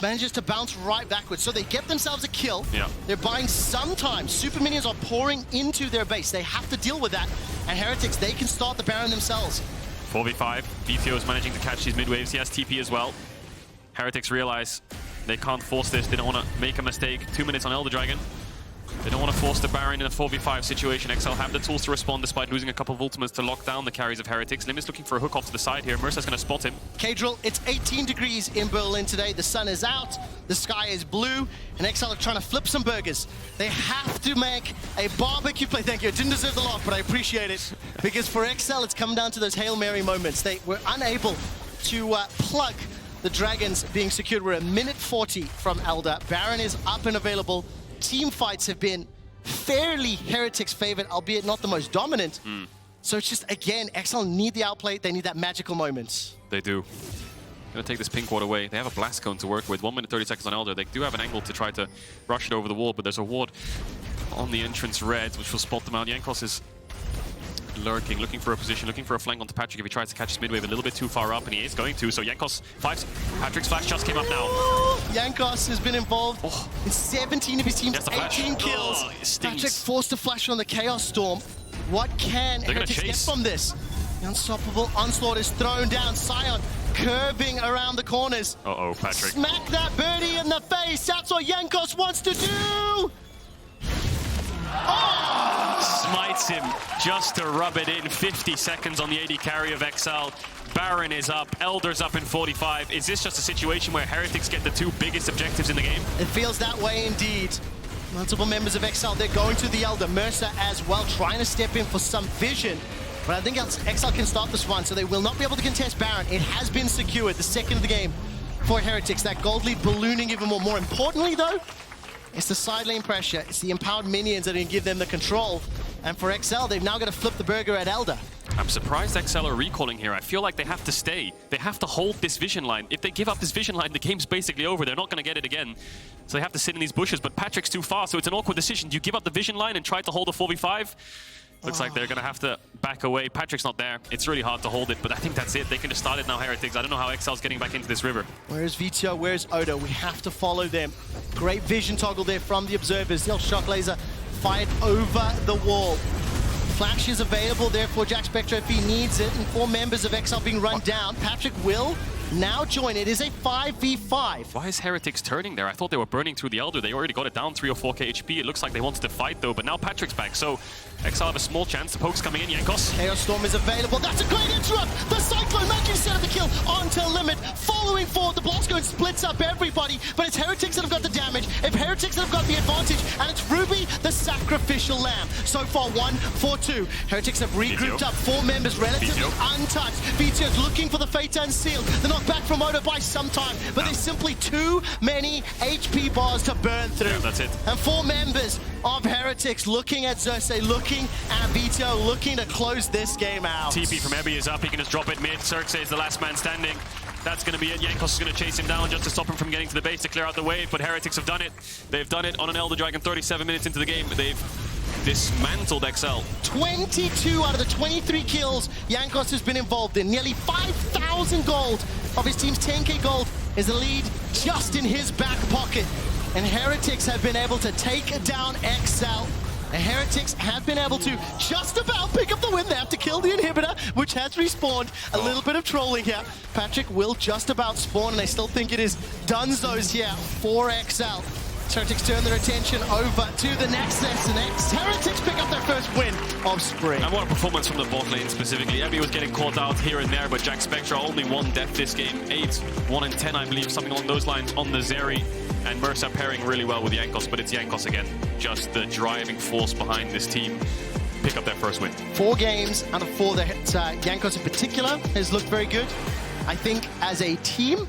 manages to bounce right backwards. So they get themselves a kill. Yeah. They're buying some time. Super minions are pouring into their base. They have to deal with that. And Heretics, they can start the Baron themselves. 4v5. Vetheo is managing to catch these mid waves. He has TP as well. Heretics realize they can't force this. They don't want to make a mistake. 2 minutes on Elder Dragon. They don't want to force the Baron in a 4v5 situation. XL have the tools to respond despite losing a couple of ultimates to lock down the carries of Heretics. Lim is looking for a hook off to the side here. Mersa's going to spot him. Caedrel, it's 18 degrees in Berlin today. The sun is out, the sky is blue, and XL are trying to flip some burgers. They have to make a barbecue play. Thank you, it didn't deserve the lock, but I appreciate it. Because for XL, it's come down to those Hail Mary moments. They were unable to plug the dragons being secured. We're a minute 40 from Elder. Baron is up and available. Team fights have been fairly Heretics favored, albeit not the most dominant. So it's just, again, XL need the outplay. They need that magical moment. They do. Gonna take this pink ward away. They have a blast cone to work with. 1 minute 30 seconds on Elder. They do have an angle to try to rush it over the wall, but there's a ward on the entrance red, which will spot them out. Jankos is lurking, looking for a position, looking for a flank onto Patrik if he tries to catch his midwave a little bit too far up, and he is going to. So Jankos, Patrik's flash just came up now. Jankos has been involved in 17 of his team's 18 kills. Oh, it stings. Patrik forced to flash on the Chaos Storm. What can Heretics get from this? The unstoppable onslaught is thrown down. Sion curving around the corners. Uh-oh, Patrik. Smack that birdie in the face. That's what Jankos wants to do. Smites him just to rub it in. 50 seconds on the AD carry of XL. Baron is up, Elder's up in 45. Is this just a situation where Heretics get the two biggest objectives in the game? It feels that way indeed. Multiple members of XL, they're going to the Elder. Mersa as well, trying to step in for some vision. But I think XL can start this one, so they will not be able to contest Baron. It has been secured, the second of the game for Heretics. That gold lead ballooning even more. More importantly, though, it's the side lane pressure. It's the empowered minions that are going to give them the control. And for XL, they've now got to flip the burger at Elder. I'm surprised XL are recalling here. I feel like they have to stay. They have to hold this vision line. If they give up this vision line, the game's basically over. They're not going to get it again. So they have to sit in these bushes, but Patrik's too far, so it's an awkward decision. Do you give up the vision line and try to hold a 4v5? Looks like they're going to have to back away. Patrik's not there. It's really hard to hold it, but I think that's it. They can just start it now, Heretics. I don't know how XL's getting back into this river. Where's Vetheo? Where's Odo? We have to follow them. Great vision toggle there from the observers. The shock laser fired over the wall. Flash is available there for Jackspektra if he needs it, and 4 members of XL being run down. Patrik will now join. It is a 5v5. Why is Heretics turning there? I thought they were burning through the Elder. They already got it down 3 or 4k HP. It looks like they wanted to fight though, but now Patrik's back, so XL have a small chance. The poke's coming in, Jankos. Chaos Storm is available. That's a great interrupt. The Cyclone managing to set up the kill onto limit. Following forward, the blast cone splits up everybody, but it's Heretics that have got the damage. If Heretics that have got the advantage, and it's Ruby, the sacrificial lamb. So far, 1-4-2. Heretics have regrouped up 4 members, relatively untouched. Vetheo's looking for the Fate Unsealed. The knockback from Odo by some time, but there's simply too many HP bars to burn through. Yeah, that's it. And 4 members of Heretics looking at Xerxe, looking at Vetheo, looking to close this game out. TP from Ebby is up. He can just drop it mid. Xerxe is the last man standing. That's going to be it. Jankos is going to chase him down just to stop him from getting to the base to clear out the wave, but Heretics have done it. They've done it on an Elder Dragon 37 minutes into the game. They've dismantled XL. 22 out of the 23 kills Jankos has been involved in. Nearly 5,000 gold of his team's 10k gold is the lead just in his back pocket. And Heretics have been able to take down XL. The Heretics have been able to just about pick up the win. They have to kill the inhibitor, which has respawned. A little bit of trolling here. Patrik will just about spawn, and I still think it is Dunzos here for XL. Heretics turn their attention over to the Nexus, and Heretics pick up their first win of Spring. And what a performance from the bot lane specifically. Ebby was getting caught out here and there, but Jackspektra only 1 death this game. 8, 1 in 10, I believe, something along those lines on the Zeri. And Mersa pairing really well with Jankos, but it's Jankos again. Just the driving force behind this team. Pick up their first win. 4 games out of 4 that Jankos in particular has looked very good. I think as a team,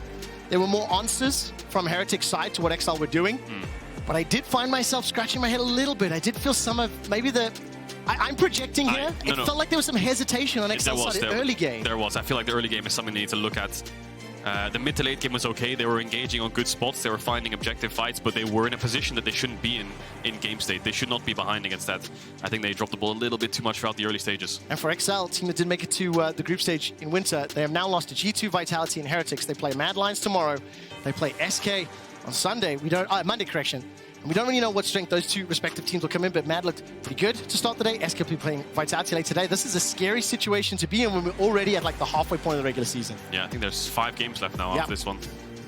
there were more answers from Heretics' side to what XL were doing. But I did find myself scratching my head a little bit. I did feel some of maybe the... I'm projecting here. It felt like there was some hesitation on XL's side in the early game. There was. I feel like the early game is something they need to look at The mid to late game was okay. They were engaging on good spots. They were finding objective fights, but they were in a position that they shouldn't be in game state. They should not be behind against that. I think they dropped the ball a little bit too much throughout the early stages. And for XL, team that didn't make it to the group stage in winter, they have now lost to G2, Vitality, and Heretics. They play Mad Lions tomorrow. They play SK on Sunday. Monday, correction. And we don't really know what strength those two respective teams will come in, but Mad looked pretty good to start the day. SK will be playing Vitality later today. This is a scary situation to be in when we're already at like the halfway point of the regular season. Yeah, I think there's 5 games left now after this one.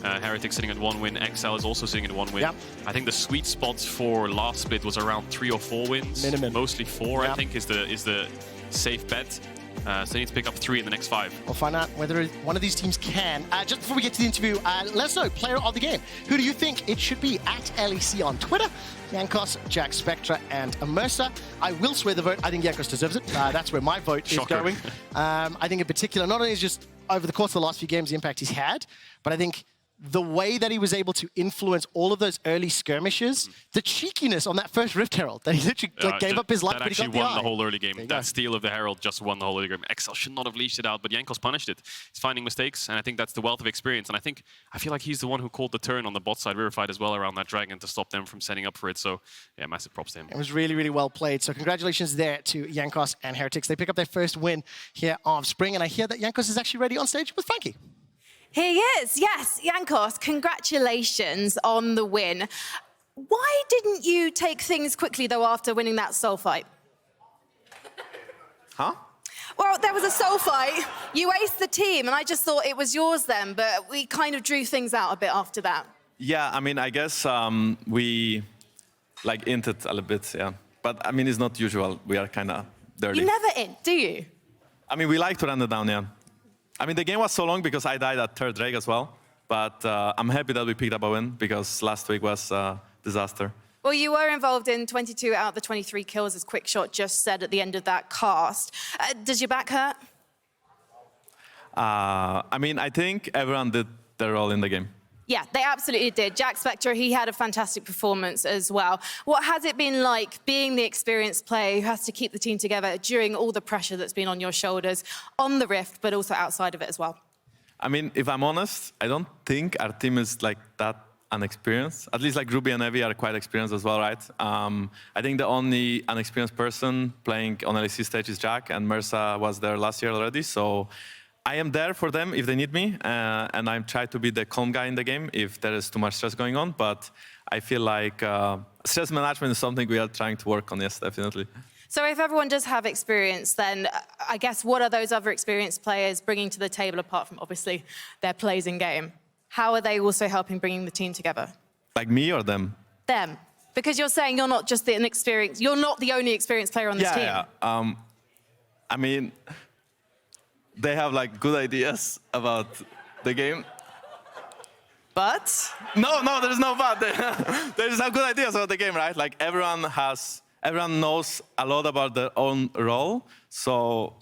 Heretics sitting at 1 win. XL is also sitting at 1 win. Yep. I think the sweet spots for last split was around 3 or 4 wins. Minimum. Mostly 4, Yep. I think, is the safe bet. So they need to pick up 3 in the next 5. We'll find out whether one of these teams can. Just before we get to the interview, let us know, player of the game. Who do you think it should be? At LEC on Twitter. Jankos, Jackspektra, and Mersa. I will sway the vote. I think Jankos deserves it. That's where my vote is going. I think in particular, not only is just over the course of the last few games the impact he's had, but I think the way that he was able to influence all of those early skirmishes, the cheekiness on that first Rift Herald, that he literally gave up his life, but he got the won eye. the whole early game. That steal of the Herald just won the whole early game. XL should not have leashed it out, but Jankos punished it. He's finding mistakes, and I think that's the wealth of experience. And I feel like he's the one who called the turn on the bot side river fight as well around that dragon to stop them from setting up for it. So yeah, massive props to him. It was really, really well played. So congratulations there to Jankos and Heretics. They pick up their first win here of Spring, and I hear that Jankos is actually ready on stage with Frankie. He is, yes. Jankos, congratulations on the win. Why didn't you take things quickly, though, after winning that soul fight? Huh? Well, there was a soul fight. You aced the team, and I just thought it was yours then, but we kind of drew things out a bit after that. Yeah, I mean, I guess we inted a little bit, yeah. But I mean, it's not usual. We are kind of dirty. You never int, do you? I mean, we like to run it down, yeah. I mean, the game was so long because I died at 3rd Drake as well. But I'm happy that we picked up a win because last week was a disaster. Well, you were involved in 22 out of the 23 kills, as Quickshot just said at the end of that cast. Does your back hurt? I mean, I think everyone did their role in the game. Yeah, they absolutely did. Jackspektra, he had a fantastic performance as well. What has it been like being the experienced player who has to keep the team together during all the pressure that's been on your shoulders on the Rift, but also outside of it as well? I mean, if I'm honest, I don't think our team is like that unexperienced. At least like Ruby and Evie are quite experienced as well, right? I think the only unexperienced person playing on LEC stage is Jack, and Mersa was there last year already, so I am there for them if they need me, and I try to be the calm guy in the game if there is too much stress going on, but I feel like stress management is something we are trying to work on, yes, definitely. So if everyone does have experience, then I guess what are those other experienced players bringing to the table apart from obviously their plays in game? How are they also helping bringing the team together? Like me or them? Them. Because you're saying you're not just the inexperienced, you're not the only experienced player on this team. Yeah. I mean, they have like good ideas about the game. But? No, there's no but. They just have good ideas about the game, right? Like everyone knows a lot about their own role, so.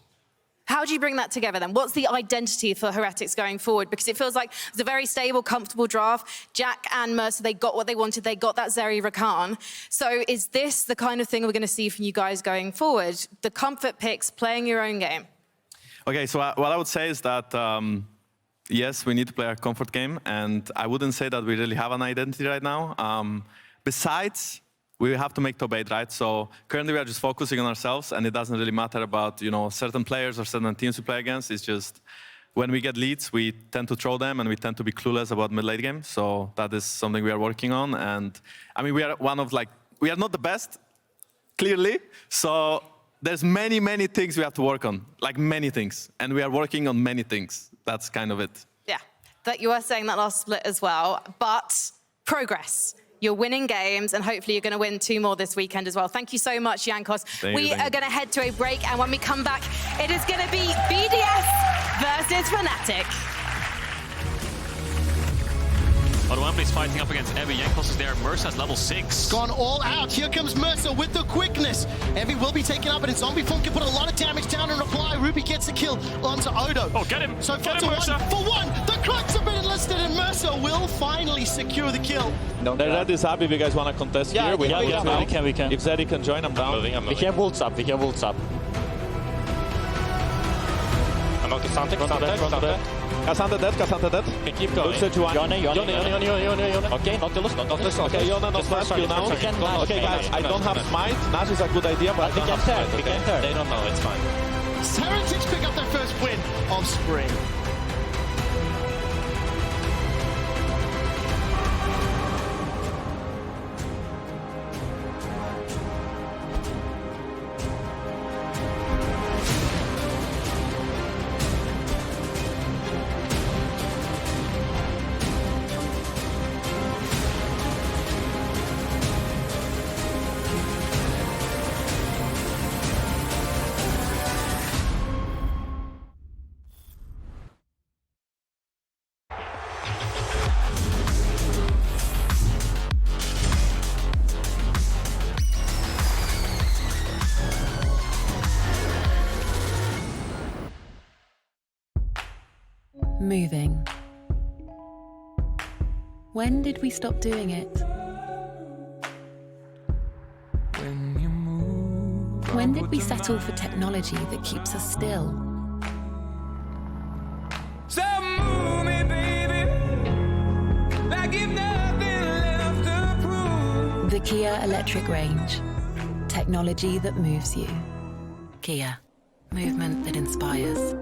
How do you bring that together then? What's the identity for Heretics going forward? Because it feels like it's a very stable, comfortable draft. Jack and Mersa, they got what they wanted. They got that Zeri Rakan. So is this the kind of thing we're going to see from you guys going forward? The comfort picks, playing your own game? Okay, so what I would say is that, yes, we need to play our comfort game, and I wouldn't say that we really have an identity right now. Besides, we have to make top 8, right? So currently we are just focusing on ourselves, and it doesn't really matter about, certain players or certain teams we play against. It's just when we get leads, we tend to throw them, and we tend to be clueless about mid-late game. So that is something we are working on, and I mean, we are not the best, clearly, so there's many things we have to work on, like many things, and we are working on many things. That's kind of it. Yeah, that you were saying that last split as well, but progress. You're winning games, and hopefully you're going to win 2 more this weekend as well. Thank you so much, Jankos. We are going to head to a break, and when we come back, it is going to be BDS versus Fnatic. Odoamne is fighting up against Evie. Jankos is there. Mersa's level 6. Gone all out. Here comes Mersa with the quickness. Evie will be taken up, but in zombie form can put a lot of damage down in reply. Ruby gets the kill onto Odo. Oh, get him. So Get him, Mersa. for one, the cracks have been enlisted, and Mersa will finally secure the kill. The red is up if you guys want to contest here. We can. If Zeri can join, I'm down. We have ults up. I'm not to Front of that. Cassandra dead, Cassandra dead. Okay, keep going. Sejuani. Yone. Okay, Nautilus. Okay, Yone not first kill now. Okay, guys, I don't have smite. Nash is a good idea, but I don't have smite. Okay? They don't know, it's fine. Heretics pick up their first win of Spring. Moving. When did we stop doing it? When did we settle for technology that keeps us still? So move me, baby, like you've nothing left to prove. The Kia electric range. Technology that moves you. Kia. Movement that inspires.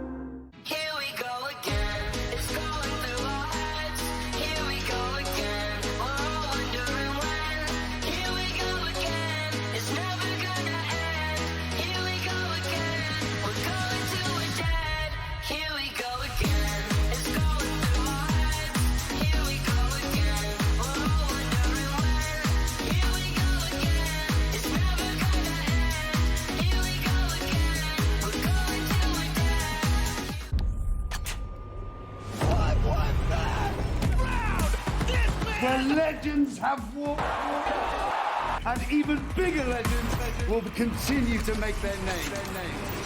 Where legends have walked, and even bigger legends will continue to make their name.